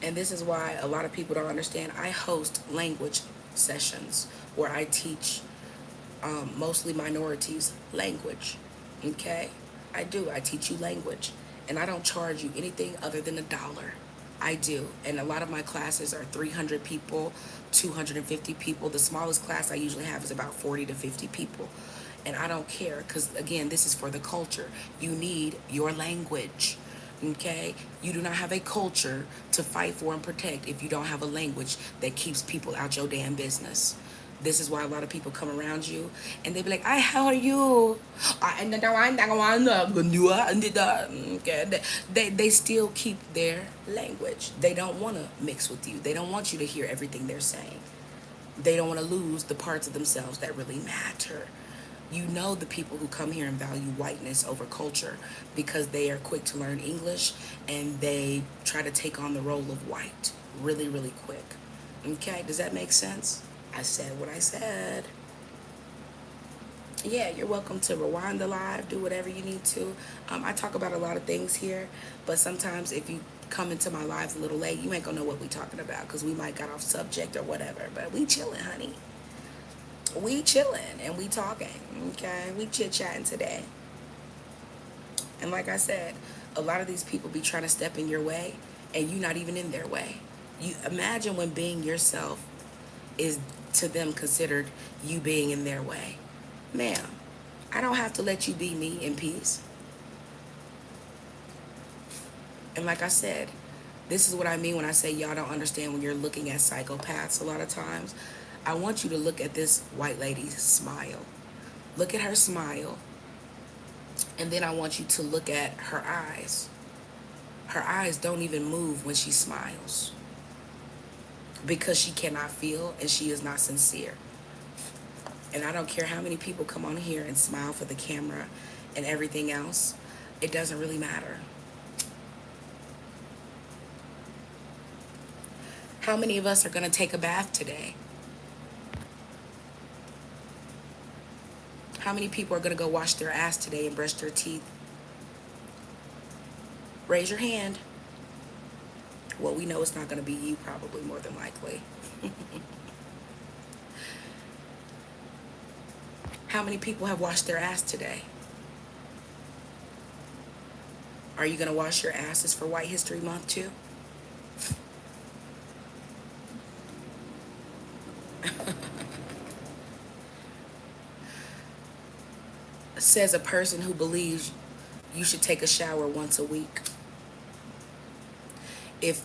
And this is why a lot of people don't understand. I host language sessions where I teach mostly minorities language. Okay? I do. I teach you language. And I don't charge you anything other than $1. I do. And a lot of my classes are 300 people, 250 people. The smallest class I usually have is about 40 to 50 people. And I don't care because, again, this is for the culture. You need your language. Okay? You do not have a culture to fight for and protect if you don't have a language that keeps people out your damn business. This is why a lot of people come around you and they be like, "Hi, how are you?" Okay. They still keep their language. They don't want to mix with you. They don't want you to hear everything they're saying. They don't want to lose the parts of themselves that really matter. You know the people who come here and value whiteness over culture because they are quick to learn English and they try to take on the role of white really, really quick. Okay, does that make sense? I said what I said. Yeah, you're welcome to rewind the live, do whatever you need to. I talk about a lot of things here, but sometimes if you come into my live a little late, you ain't gonna know what we talking about because we might got off subject or whatever. But we chilling, honey. We chilling and we talking. Okay, we chit chatting today. And like I said, a lot of these people be trying to step in your way, and you not even in their way. You imagine when being yourself is to them considered you being in their way. Ma'am, I don't have to let you be me in peace. And like I said, this is what I mean when I say y'all don't understand when you're looking at psychopaths a lot of times. I want you to look at this white lady's smile. Look at her smile. And then I want you to look at her eyes. Her eyes don't even move when she smiles because she cannot feel and she is not sincere. And I don't care how many people come on here and smile for the camera and everything else. It doesn't really matter. How many of us are going to take a bath today? How many people are going to go wash their ass today and brush their teeth? Raise your hand. Well, we know it's not going to be you, probably, more than likely. How many people have washed their ass today? Are you going to wash your asses for White History Month too? Says a person who believes you should take a shower once a week. If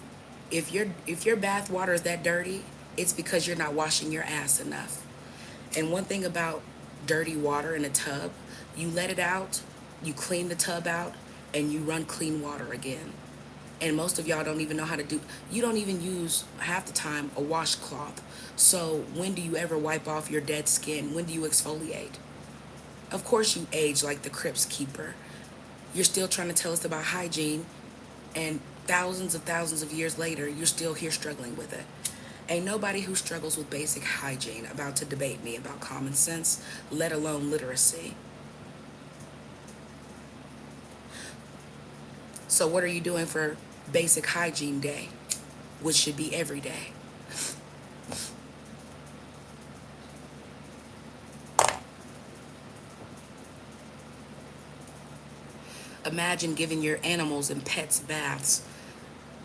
your bath water is that dirty, it's because you're not washing your ass enough. And one thing about dirty water in a tub, you let it out, you clean the tub out, and you run clean water again. And most of y'all don't even know how to do, you don't even use half the time a washcloth. So when do you ever wipe off your dead skin? When do you exfoliate? Of course you age like the Crypt Keeper. You're still trying to tell us about hygiene, and thousands of years later, you're still here struggling with it. Ain't nobody who struggles with basic hygiene about to debate me about common sense, let alone literacy. So what are you doing for basic hygiene day, which should be every day? Imagine giving your animals and pets baths,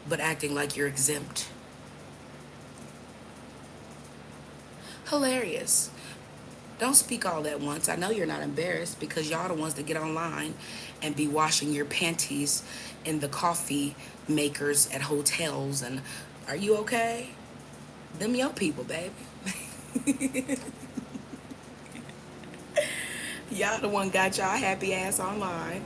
but acting like you're exempt. Hilarious. Don't speak all at once. I know you're not embarrassed because y'all the ones that get online and be washing your panties in the coffee makers at hotels. And are you okay? Them your people, baby. Y'all the one got y'all happy ass online.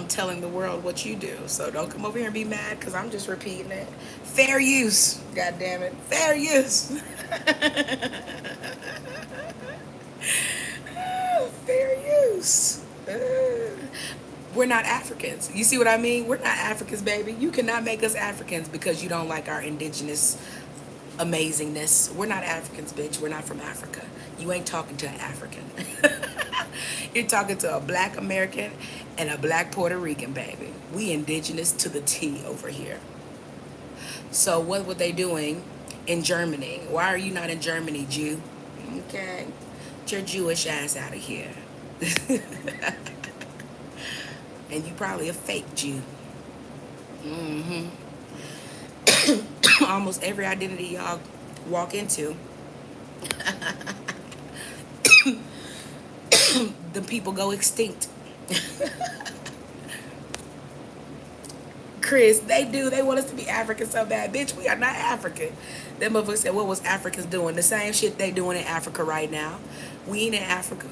Telling the world what you do. So don't come over here and be mad because I'm just repeating it. Fair use. God damn it. Fair use. Fair use. We're not Africans. You see what I mean? We're not Africans, baby. You cannot make us Africans because you don't like our indigenous amazingness. We're not Africans, bitch. We're not from Africa. You ain't talking to an African. You're talking to a black American and a black Puerto Rican, baby. We indigenous to the T over here. So what were they doing in Germany? Why are you not in Germany, Jew? Okay. Get your Jewish ass out of here. And you probably a fake Jew. Hmm. Almost every identity y'all walk into, the people go extinct. Chris, they do. They want us to be African so bad. Bitch, we are not African. That motherfucker said, what was Africans doing? The same shit they doing in Africa right now. We ain't in Africa.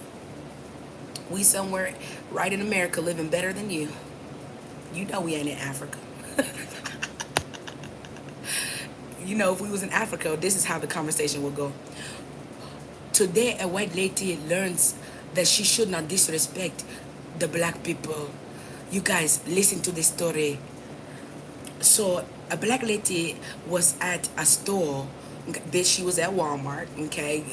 We somewhere right in America living better than you. You know we ain't in Africa. You know, if we was in Africa, this is how the conversation would go. Today, a white lady learns that she should not disrespect the black people. You guys, listen to the story. So, a black lady was at a store. Bitch, she was at Walmart, okay?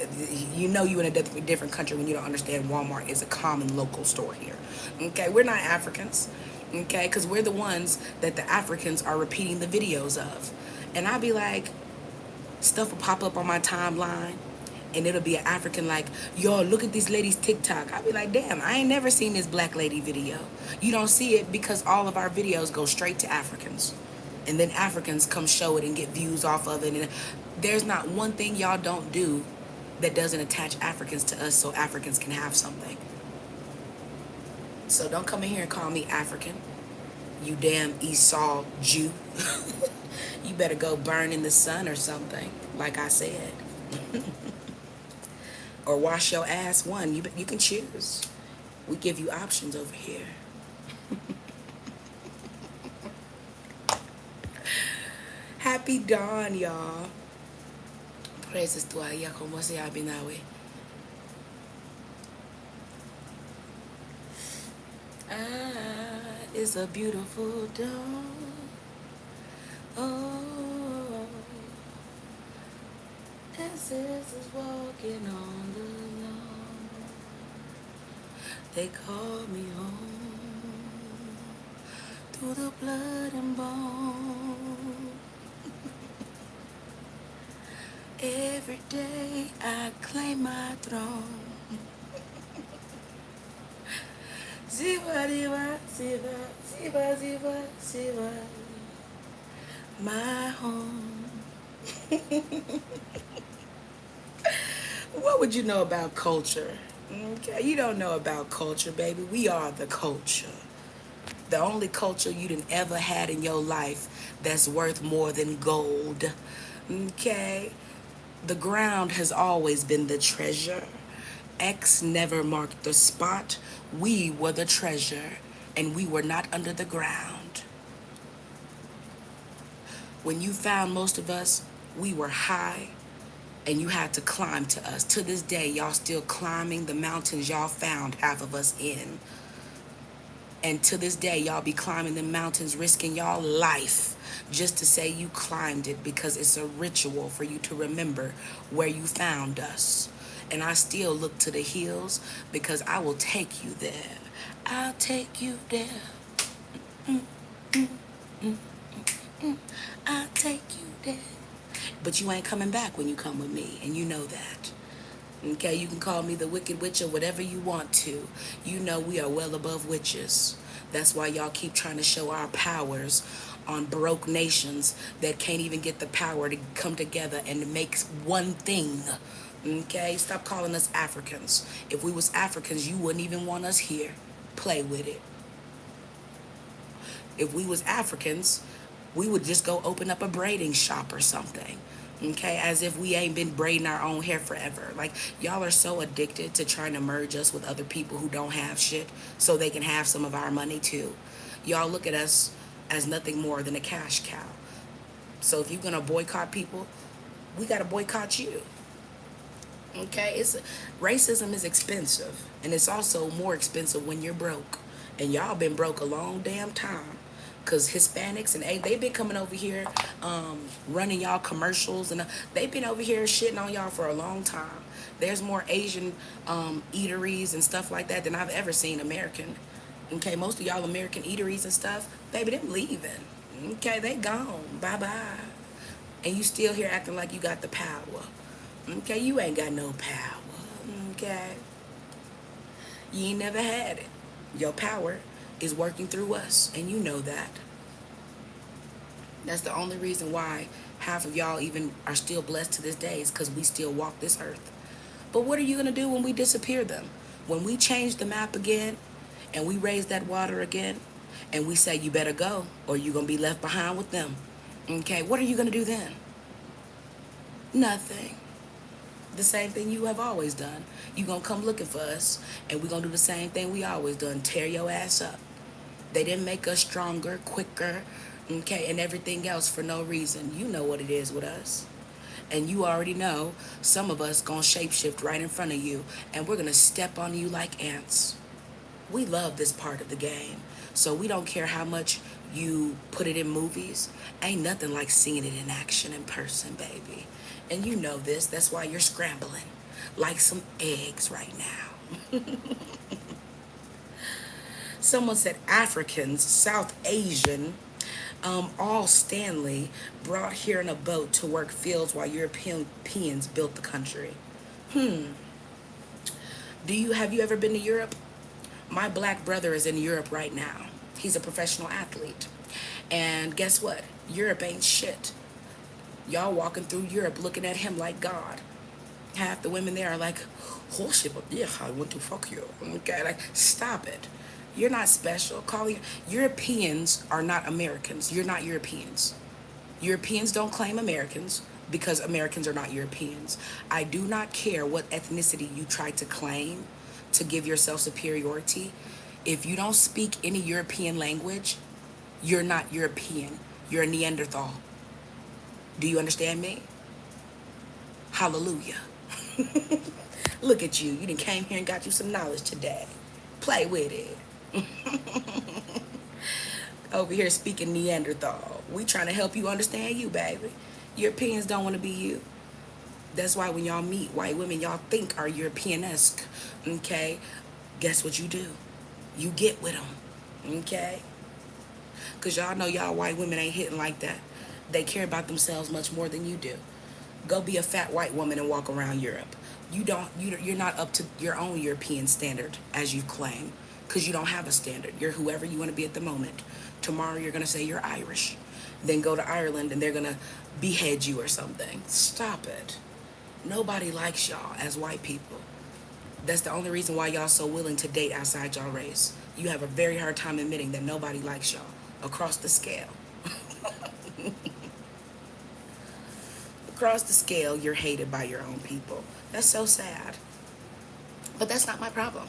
You know you in a different country when you don't understand Walmart is a common local store here. Okay, we're not Africans, okay? Because we're the ones that the Africans are repeating the videos of. And I'd be like, stuff will pop up on my timeline and it'll be an African like, yo, look at this lady's TikTok. I'll be like, damn, I ain't never seen this black lady video. You don't see it because all of our videos go straight to Africans. And then Africans come show it and get views off of it. And there's not one thing y'all don't do that doesn't attach Africans to us so Africans can have something. So don't come in here and call me African, you damn Esau Jew. You better go burn in the sun or something, like I said. Or wash your ass one. You can choose. We give you options over here. Happy dawn, y'all. Praises to Allah, como se abinawe. Ah, it's a beautiful dawn. Oh, as is walking on the lawn. They call me home through the blood and bone. Every day I claim my throne. Ziva, ziva, ziva, ziva, ziva, ziva, my home. What would you know about culture? Okay, you don't know about culture, baby. We are the culture. The only culture you done ever had in your life that's worth more than gold. Okay? The ground has always been the treasure. X never marked the spot. We were the treasure, and we were not under the ground. When you found most of us, we were high, and you had to climb to us. To this day, y'all still climbing the mountains y'all found half of us in. And to this day, y'all be climbing the mountains, risking y'all life just to say you climbed it, because it's a ritual for you to remember where you found us. And I still look to the hills because I will take you there. I'll take you there. Mm, mm, mm, mm. I'll take you there. But you ain't coming back when you come with me, and you know that. Okay, you can call me the Wicked Witch or whatever you want to. You know we are well above witches. That's why y'all keep trying to show our powers on broke nations that can't even get the power to come together and make one thing. Okay, stop calling us Africans. If we was Africans, you wouldn't even want us here. Play with it. If we was Africans, we would just go open up a braiding shop or something. Okay, as if we ain't been braiding our own hair forever. Like, y'all are so addicted to trying to merge us with other people who don't have shit so they can have some of our money too. Y'all look at us as nothing more than a cash cow. So if you're gonna boycott people, we gotta boycott you. Okay, racism is expensive, and it's also more expensive when you're broke. And y'all been broke a long damn time. Because Hispanics and they've been coming over here running y'all commercials, and they've been over here shitting on y'all for a long time. There's more Asian eateries and stuff like that than I've ever seen American. Okay, most of y'all American eateries and stuff, baby, them leaving. Okay, they gone. Bye bye. And you still here acting like you got the power. Okay, you ain't got no power. Okay, you ain't never had it. Your power is working through us, and you know that. That's the only reason why half of y'all even are still blessed to this day is because we still walk this earth. But what are you going to do when we disappear them? When we change the map again and we raise that water again and we say you better go or you're going to be left behind with them. Okay, what are you going to do then? Nothing. The same thing you have always done. You're going to come looking for us and we're going to do the same thing we always done, tear your ass up. They didn't make us stronger, quicker, okay, and everything else for no reason. You know what it is with us. And you already know some of us gonna shapeshift right in front of you and we're gonna step on you like ants. We love this part of the game. So we don't care how much you put it in movies. Ain't nothing like seeing it in action in person, baby. And you know this. That's why you're scrambling like some eggs right now. Someone said Africans, South Asian, all Stanley brought here in a boat to work fields while Europeans built the country. Have you ever been to Europe? My black brother is in Europe right now. He's a professional athlete. And guess what? Europe ain't shit. Y'all walking through Europe looking at him like God. Half the women there are like, oh shit, but yeah, I want to fuck you. Okay, like, stop it. You're not special. Europeans are not Americans. You're not Europeans. Europeans don't claim Americans because Americans are not Europeans. I do not care what ethnicity you try to claim to give yourself superiority. If you don't speak any European language, you're not European. You're a Neanderthal. Do you understand me? Hallelujah. Look at you. You done came here and got you some knowledge today. Play with it. Over here speaking Neanderthal. We trying to help you understand you, baby. Europeans don't want to be you. That's why when y'all meet white women y'all think are European-esque, okay? Guess what you do? You get with them, okay? Because y'all know y'all white women ain't hitting like that. They care about themselves much more than you do. Go be a fat white woman and walk around Europe. You're not up to your own European standard as you claim, because you don't have a standard. You're whoever you want to be at the moment. Tomorrow you're going to say you're Irish. Then go to Ireland and they're going to behead you or something. Stop it. Nobody likes y'all as white people. That's the only reason why y'all so willing to date outside y'all race. You have a very hard time admitting that nobody likes y'all across the scale. Across the scale, you're hated by your own people. That's so sad. But that's not my problem.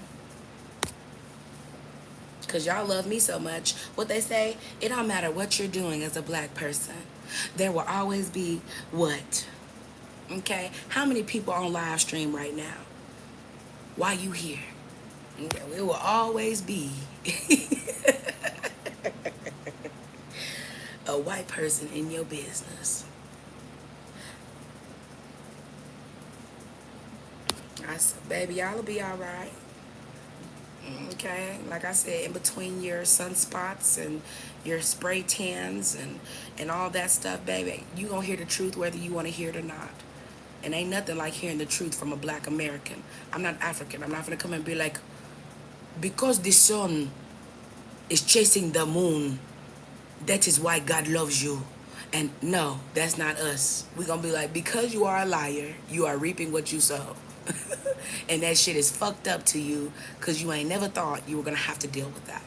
Because y'all love me so much. What they say, it don't matter what you're doing as a black person. There will always be what? Okay? How many people on live stream right now? Why you here? Okay, it will always be a white person in your business. I said, baby, y'all will be all right. Okay, like I said, in between your sunspots and your spray tans and all that stuff, baby, you gonna hear the truth whether you want to hear it or not. And ain't nothing like hearing the truth from a black American. I'm not African. I'm not gonna come and be like, because the sun is chasing the moon, that is why God loves you. And no, that's not us. We're gonna be like, because you are a liar, you are reaping what you sow. And that shit is fucked up to you because you ain't never thought you were gonna have to deal with that.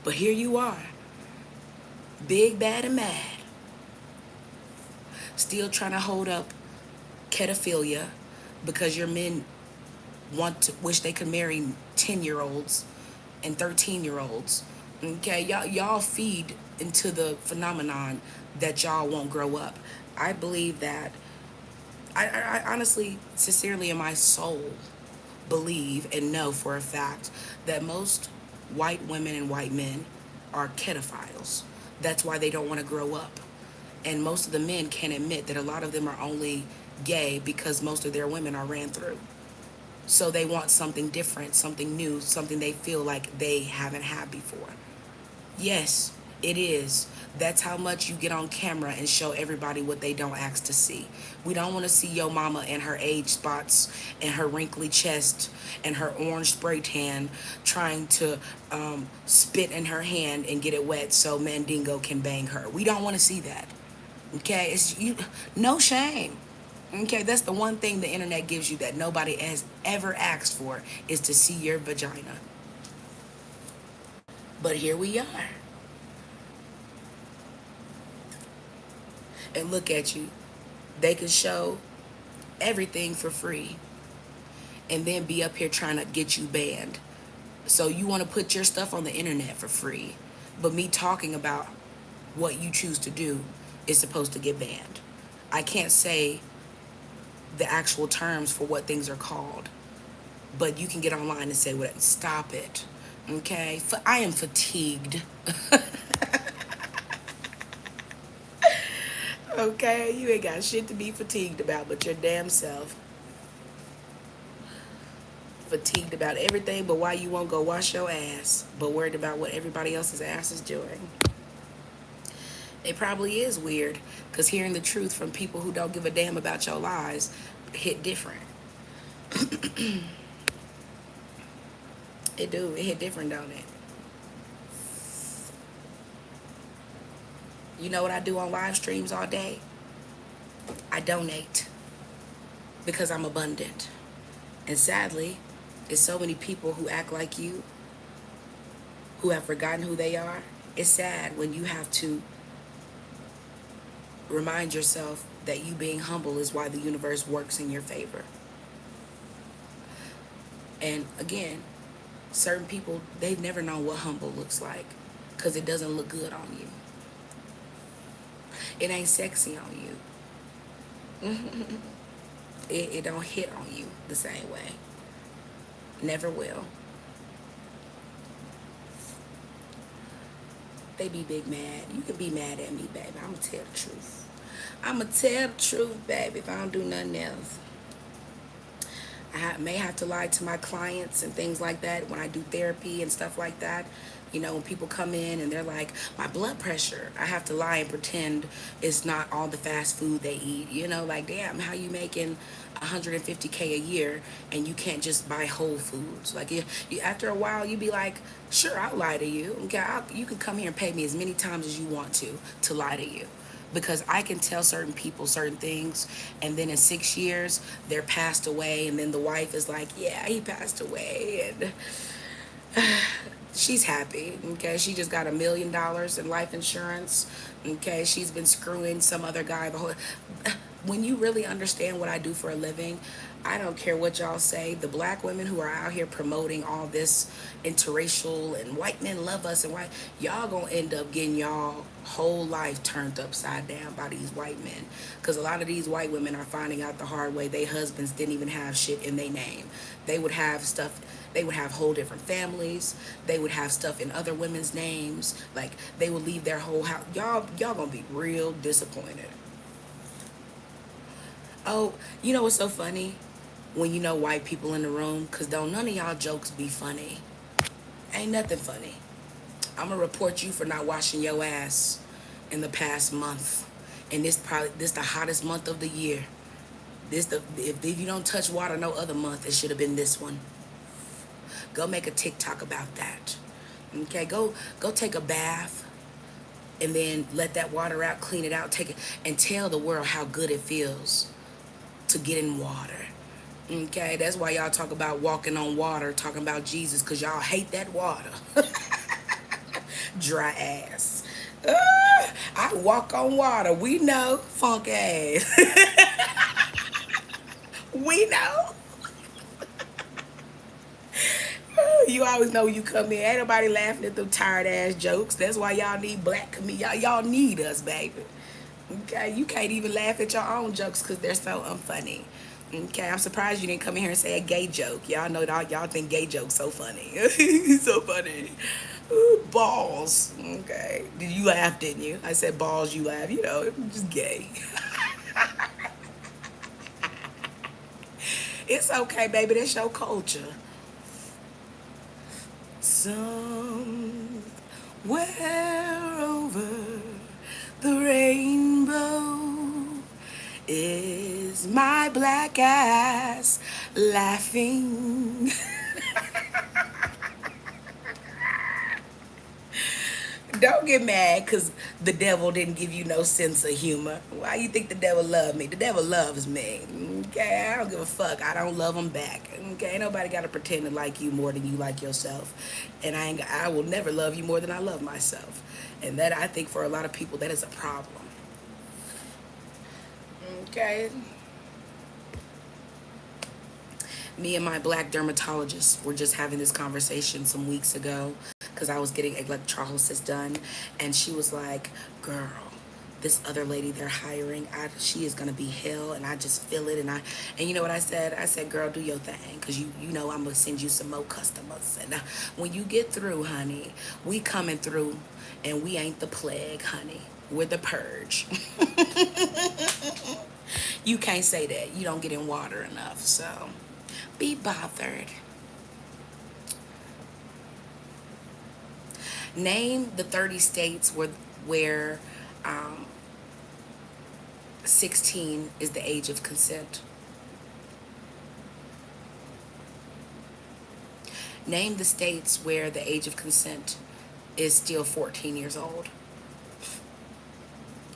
But here you are, big, bad, and mad, still trying to hold up pedophilia because your men wish they could marry 10-year-olds and 13-year-olds. Okay, y'all feed into the phenomenon that y'all won't grow up. I believe that I honestly, sincerely in my soul, believe and know for a fact that most white women and white men are pedophiles. That's why they don't want to grow up. And most of the men can't admit that a lot of them are only gay because most of their women are ran through. So they want something different, something new, something they feel like they haven't had before. Yes, it is. That's how much you get on camera and show everybody what they don't ask to see. We don't want to see your mama and her age spots and her wrinkly chest and her orange spray tan trying to spit in her hand and get it wet so Mandingo can bang her. We don't want to see that. Okay, it's you. No shame. Okay, that's the one thing the internet gives you that nobody has ever asked for is to see your vagina. But here we are. And look at you. They can show everything for free and then be up here trying to get you banned. So you want to put your stuff on the internet for free, but me talking about what you choose to do is supposed to get banned. I can't say the actual terms for what things are called, but you can get online and say what. Stop it, okay? I am fatigued. Okay, you ain't got shit to be fatigued about but your damn self. Fatigued about everything but why you won't go wash your ass, but worried about what everybody else's ass is doing. It probably is weird, because hearing the truth from people who don't give a damn about your lies hit different. It do. It hit different, don't it? You know what I do on live streams all day? I donate because I'm abundant. And sadly, it's so many people who act like you, who have forgotten who they are. It's sad when you have to remind yourself that you being humble is why the universe works in your favor. And again, certain people, they've never known what humble looks like because it doesn't look good on you. It ain't sexy on you. It don't hit on you the same way. Never will. They be big mad. You can be mad at me, baby. I'ma tell the truth. I'ma tell the truth, baby, if I don't do nothing else. I may have to lie to my clients and things like that when I do therapy and stuff like that. You know, when people come in and they're like, my blood pressure, I have to lie and pretend it's not all the fast food they eat. You know, like, damn, how you making 150K a year and you can't just buy Whole Foods? Like, after a while, you be like, sure, I'll lie to you. Okay, you can come here and pay me as many times as you want to lie to you. Because I can tell certain people certain things, and then in 6 years, they're passed away, and then the wife is like, yeah, he passed away, and she's happy, okay? She just got $1 million in life insurance, okay? She's been screwing some other guy the whole... When you really understand what I do for a living, I don't care what y'all say. The black women who are out here promoting all this interracial and white men love us and white, y'all gonna end up getting y'all whole life turned upside down by these white men. Because a lot of these white women are finding out the hard way their husbands didn't even have shit in their name. They would have stuff, they would have whole different families. They would have stuff in other women's names. Like, they would leave their whole house. Y'all gonna be real disappointed. Oh, you know what's so funny? When you know white people in the room, because don't none of y'all jokes be funny. Ain't nothing funny. I'm going to report you for not washing your ass in the past month. And this the hottest month of the year. If you don't touch water no other month, it should have been this one. Go make a TikTok about that. Okay, go take a bath and then let that water out, clean it out, take it, and tell the world how good it feels to get in water. Okay, that's why y'all talk about walking on water, talking about Jesus, because y'all hate that water. Dry ass. I walk on water. We know. Funk ass. We know. You always know when you come in. Ain't nobody laughing at them tired ass jokes. That's why y'all need black comedians. Y'all need us, baby. Okay, you can't even laugh at your own jokes because they're so unfunny. Okay, I'm surprised you didn't come in here and say a gay joke. Y'all know that y'all think gay jokes so funny. So funny. Ooh, balls. Okay, you laughed, didn't you? I said balls, you laugh. You know, just gay. It's okay, baby. That's your culture. Somewhere over the rainbow is my black ass laughing. Don't get mad because the devil didn't give you no sense of humor. Why you think the devil loved me? The devil loves me. Okay, I don't give a fuck. I don't love him back. Okay, ain't nobody got to pretend to like you more than you like yourself. And I will never love you more than I love myself. And that, I think, for a lot of people, that is a problem. Okay. Me and my black dermatologist were just having this conversation some weeks ago because I was getting electrolysis done, and she was like, girl, this other lady they're hiring, she is gonna be hell, and I just feel it. And you know what I said? I said, girl, do your thing, because you know I'm gonna send you some more customers. And when you get through, honey, we coming through, and we ain't the plague, honey. We're the purge. You can't say that. You don't get in water enough, so be bothered. Name the 30 states where 16 is the age of consent. Name the states where the age of consent is still 14 years old.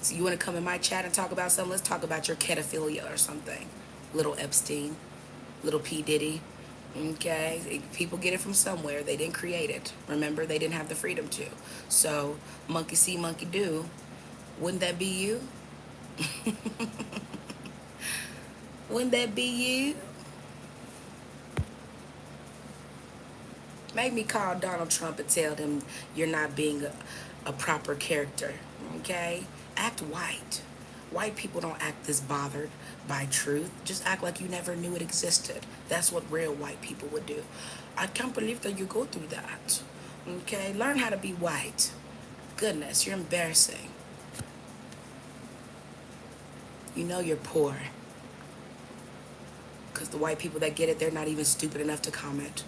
So you want to come in my chat and talk about something? Let's talk about your pedophilia or something. Little Epstein, little P. Diddy. Okay, people get it from somewhere. They didn't create it. Remember, they didn't have the freedom to. So, monkey see, monkey do. Wouldn't that be you? Wouldn't that be you? Make me call Donald Trump and tell them you're not being a proper character. Okay? Act white. White people don't act this bothered by truth. Just act like you never knew it existed. That's what real white people would do. I can't believe that you go through that. Okay? Learn how to be white. Goodness, you're embarrassing. You know you're poor. Because the white people that get it, they're not even stupid enough to comment.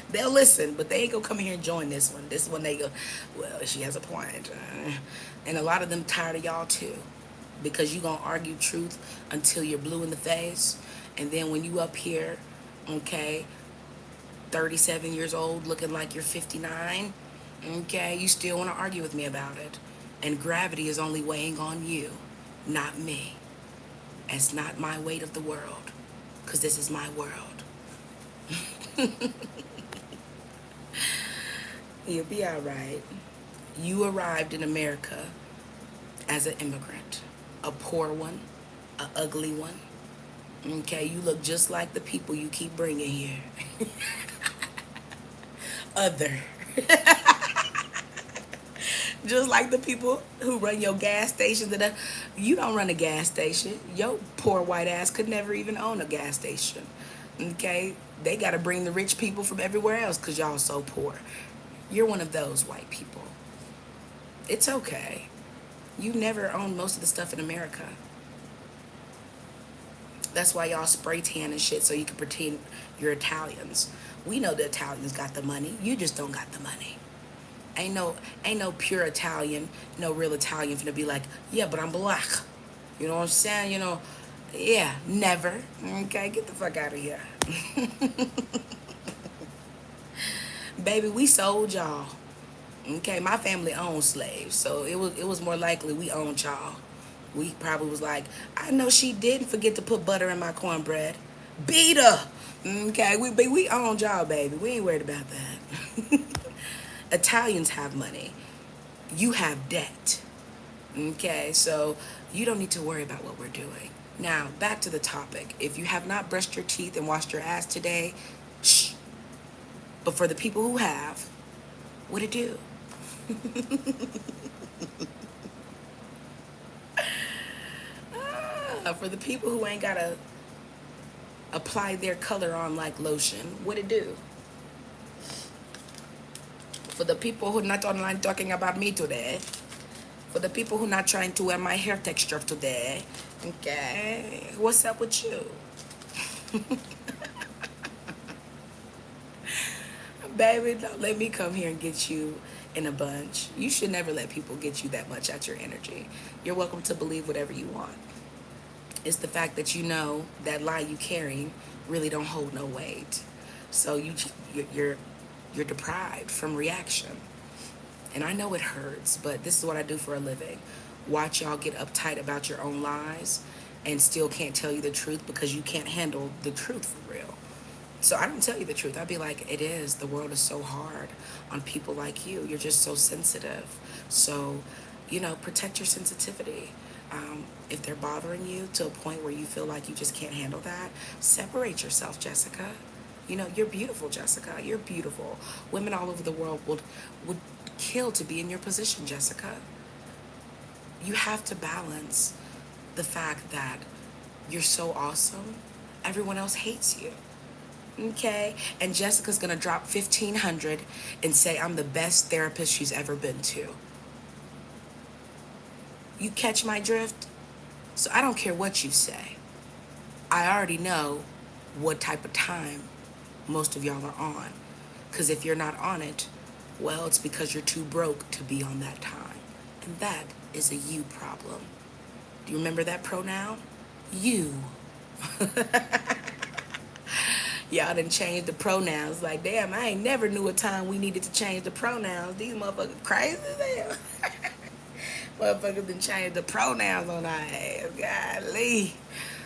They'll listen, but they ain't gonna come here and join this one. This one they go, well, she has a point. And a lot of them tired of y'all too. Because you gonna argue truth until you're blue in the face. And then when you up here, okay, 37 years old, looking like you're 59, okay, you still wanna argue with me about it. And gravity is only weighing on you, not me. It's not my weight of the world, because this is my world. You'll be all right. You arrived in America as an immigrant, a poor one, a ugly one. Okay, you look just like the people you keep bringing here. Other. Just like the people who run your gas stations. You don't run a gas station. Your poor white ass could never even own a gas station. Okay? They got to bring the rich people from everywhere else because y'all so poor. You're one of those white people. It's okay. You never owned most of the stuff in America. That's why y'all spray tan and shit so you can pretend you're Italians. We know the Italians got the money. You just don't got the money. Ain't no pure Italian, no real Italian finna be like, yeah, but I'm black. You know what I'm saying? You know, yeah, never. Okay, get the fuck out of here. Baby, we sold y'all. Okay, my family owned slaves, so it was more likely we owned y'all. We probably was like, I know she didn't forget to put butter in my cornbread. Beat her. Okay, we owned y'all, baby. We ain't worried about that. Italians have money. You have debt. Okay, so you don't need to worry about what we're doing. Now, back to the topic. If you have not brushed your teeth and washed your ass today, shh. But for the people who have, what it do? For the people who ain't gotta apply their color on like lotion, what it do? For the people who not online talking about me today, For the people who not trying to wear my hair texture today, okay, what's up with you? Baby, don't let me come here and get you in a bunch. You should never let people get you that much at your energy. You're welcome to believe whatever you want. It's the fact that you know that lie you carrying really don't hold no weight. So you're you're deprived from reaction. And I know it hurts, but this is what I do for a living. Watch y'all get uptight about your own lies and still can't tell you the truth because you can't handle the truth for real. So I don't tell you the truth. I'd be like, it is. The world is so hard on people like you. You're just so sensitive. So, protect your sensitivity. If they're bothering you to a point where you feel like you just can't handle that, separate yourself, Jessica. You're beautiful, Jessica. You're beautiful. Women all over the world would kill to be in your position, Jessica. You have to balance the fact that you're so awesome. Everyone else hates you. Okay? And Jessica's gonna drop 1,500 and say I'm the best therapist she's ever been to. You catch my drift? So I don't care what you say. I already know what type of time most of y'all are on. Because if you're not on it, well, it's because you're too broke to be on that time. And that is a you problem. Do you remember that pronoun? You. Y'all done changed the pronouns. Like, damn, I ain't never knew a time we needed to change the pronouns. These motherfuckers crazy as hell. Motherfuckers done changed the pronouns on our ass. Golly.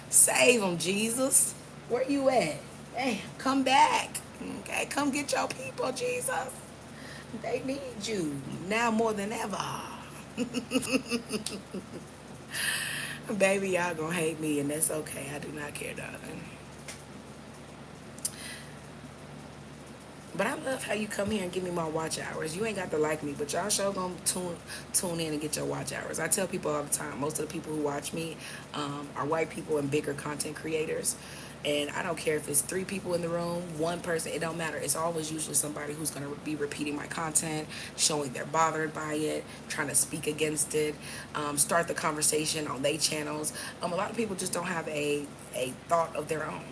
Save them, Jesus. Where you at? Hey, come back. Okay, come get your people, Jesus. They need you now more than ever. Baby, y'all gonna hate me, and that's okay. I do not care, darling. But I love how you come here and give me my watch hours. You ain't got to like me, but y'all sure gonna tune in and get your watch hours. I tell people all the time, most of the people who watch me are white people and bigger content creators. And I don't care if it's 3 people in the room, 1 person, it don't matter. It's always usually somebody who's going to be repeating my content, showing they're bothered by it, trying to speak against it, start the conversation on their channels. A lot of people just don't have a thought of their own.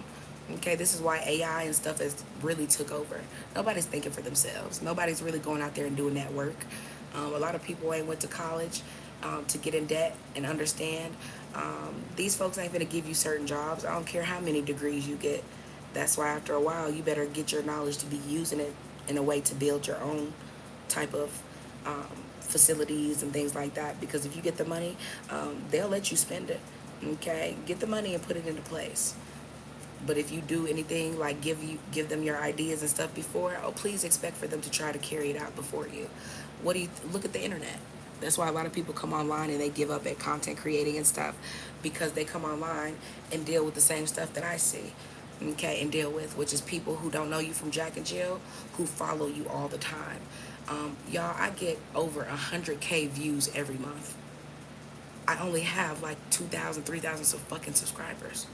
Okay, this is why AI and stuff has really took over. Nobody's thinking for themselves. Nobody's really going out there and doing that work. A lot of people ain't went to college to get in debt and understand. These folks ain't gonna give you certain jobs. I don't care how many degrees you get. That's why after a while you better get your knowledge to be using it in a way to build your own type of facilities and things like that. Because if you get the money, they'll let you spend it. Okay, get the money and put it into place. But if you do anything like give them your ideas and stuff before, oh, please expect for them to try to carry it out before you. Look at the internet. That's why a lot of people come online and they give up at content creating and stuff, because they come online and deal with the same stuff that I see, okay, and deal with, which is people who don't know you from Jack and Jill, who follow you all the time. Y'all, I get over 100K views every month. I only have like 2,000, 3,000 fucking subscribers.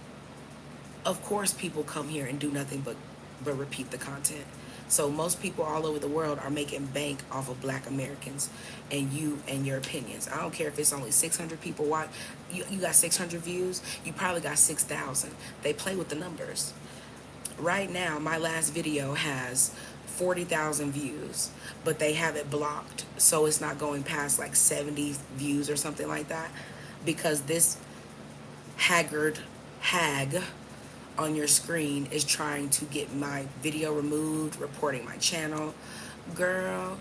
Of course people come here and do nothing but repeat the content. So most people all over the world are making bank off of Black Americans and you and your opinions. I don't care if it's only 600 people watch. You got 600 views, you probably got 6,000. They play with the numbers. Right now, my last video has 40,000 views, but they have it blocked, so it's not going past like 70 views or something like that, because this haggard hag on your screen is trying to get my video removed, reporting my channel. Girl,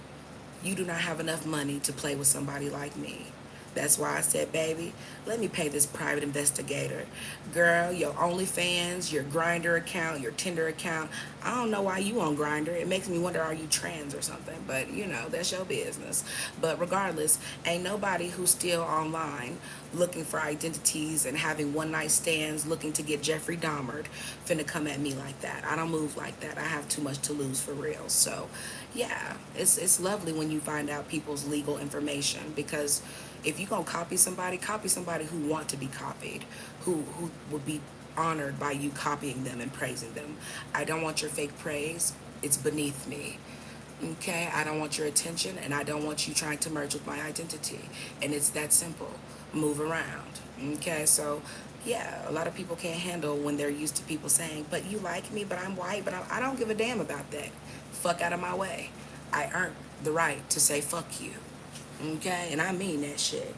you do not have enough money to play with somebody like me. That's why I said, baby, let me pay this private investigator. Girl, your OnlyFans, your Grindr account, your Tinder account. I don't know why you on Grindr. It makes me wonder, are you trans or something? But, that's your business. But regardless, ain't nobody who's still online looking for identities and having one-night stands, looking to get Jeffrey Dahmer, finna come at me like that. I don't move like that. I have too much to lose for real. So, yeah, it's lovely when you find out people's legal information, because if you're going to copy somebody who want to be copied, who would be honored by you copying them and praising them. I don't want your fake praise. It's beneath me. Okay, I don't want your attention, and I don't want you trying to merge with my identity. And it's that simple. Move around. Okay, so yeah, a lot of people can't handle when they're used to people saying, but you like me, but I'm white, but I don't give a damn about that. Fuck out of my way. I earned the right to say fuck you. Okay, and I mean that shit.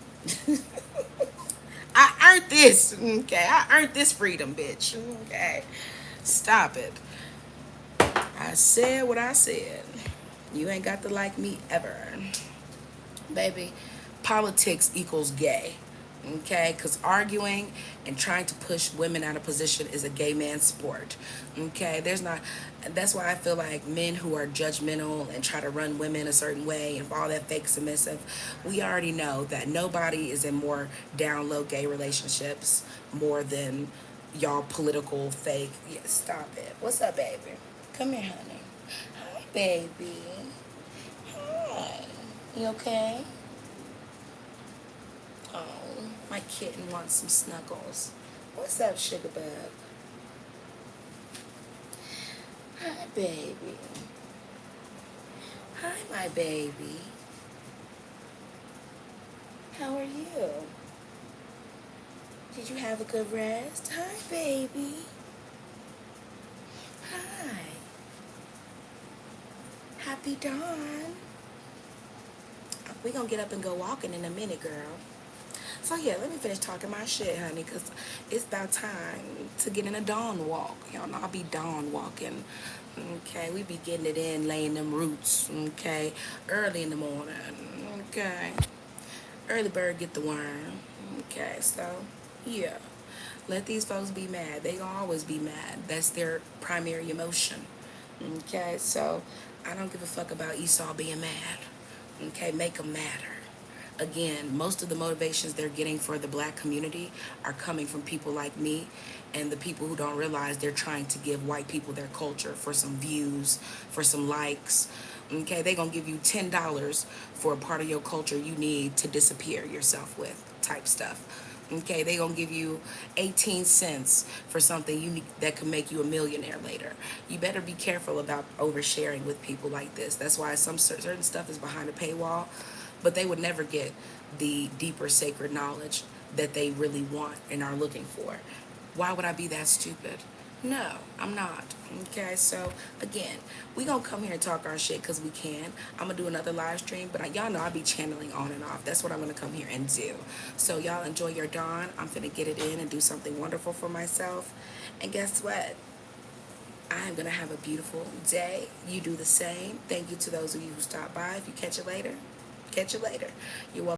I earned this. Okay, I earned this freedom, bitch. Okay, stop it. I said what I said. You ain't got to like me ever. Baby, politics equals gay. Okay? Because arguing and trying to push women out of position is a gay man's sport. Okay? There's not. That's why I feel like men who are judgmental and try to run women a certain way and all that fake submissive, we already know that nobody is in more down low gay relationships more than y'all political fake. Yeah, stop it. What's up, baby? Come here, honey. Hi, baby. Hi. You okay? Oh, my kitten wants some snuggles. What's up, sugar bug? Hi, baby. Hi, my baby. How are you? Did you have a good rest? Hi, baby. Hi. Happy dawn. We gonna get up and go walking in a minute, girl. So yeah, let me finish talking my shit, honey, because it's about time to get in a dawn walk. Y'all know I'll be dawn walking. Okay, we be getting it in, laying them roots, okay, early in the morning, okay. Early bird get the worm, okay, so yeah. Let these folks be mad. They gonna always be mad. That's their primary emotion, okay, so I don't give a fuck about Esau being mad, okay, make them matter. Again, most of the motivations they're getting for the black community are coming from people like me and the people who don't realize they're trying to give white people their culture for some views, for some likes. Okay, they're going to give you $10 for a part of your culture you need to disappear yourself with, type stuff. Okay, they gonna give you 18 cents for something you need, that could make you a millionaire later. You better be careful about oversharing with people like this. That's why some certain stuff is behind a paywall, but they would never get the deeper sacred knowledge that they really want and are looking for. Why would I be that stupid? No, I'm not. Okay, so again, we gonna come here and talk our shit because we can. I'm gonna do another live stream, but y'all know I be channeling on and off. That's what I'm gonna come here and do. So y'all enjoy your dawn. I'm finna get it in and do something wonderful for myself. And guess what? I am gonna have a beautiful day. You do the same. Thank you to those of you who stopped by. If you catch it later, catch you later. You're welcome.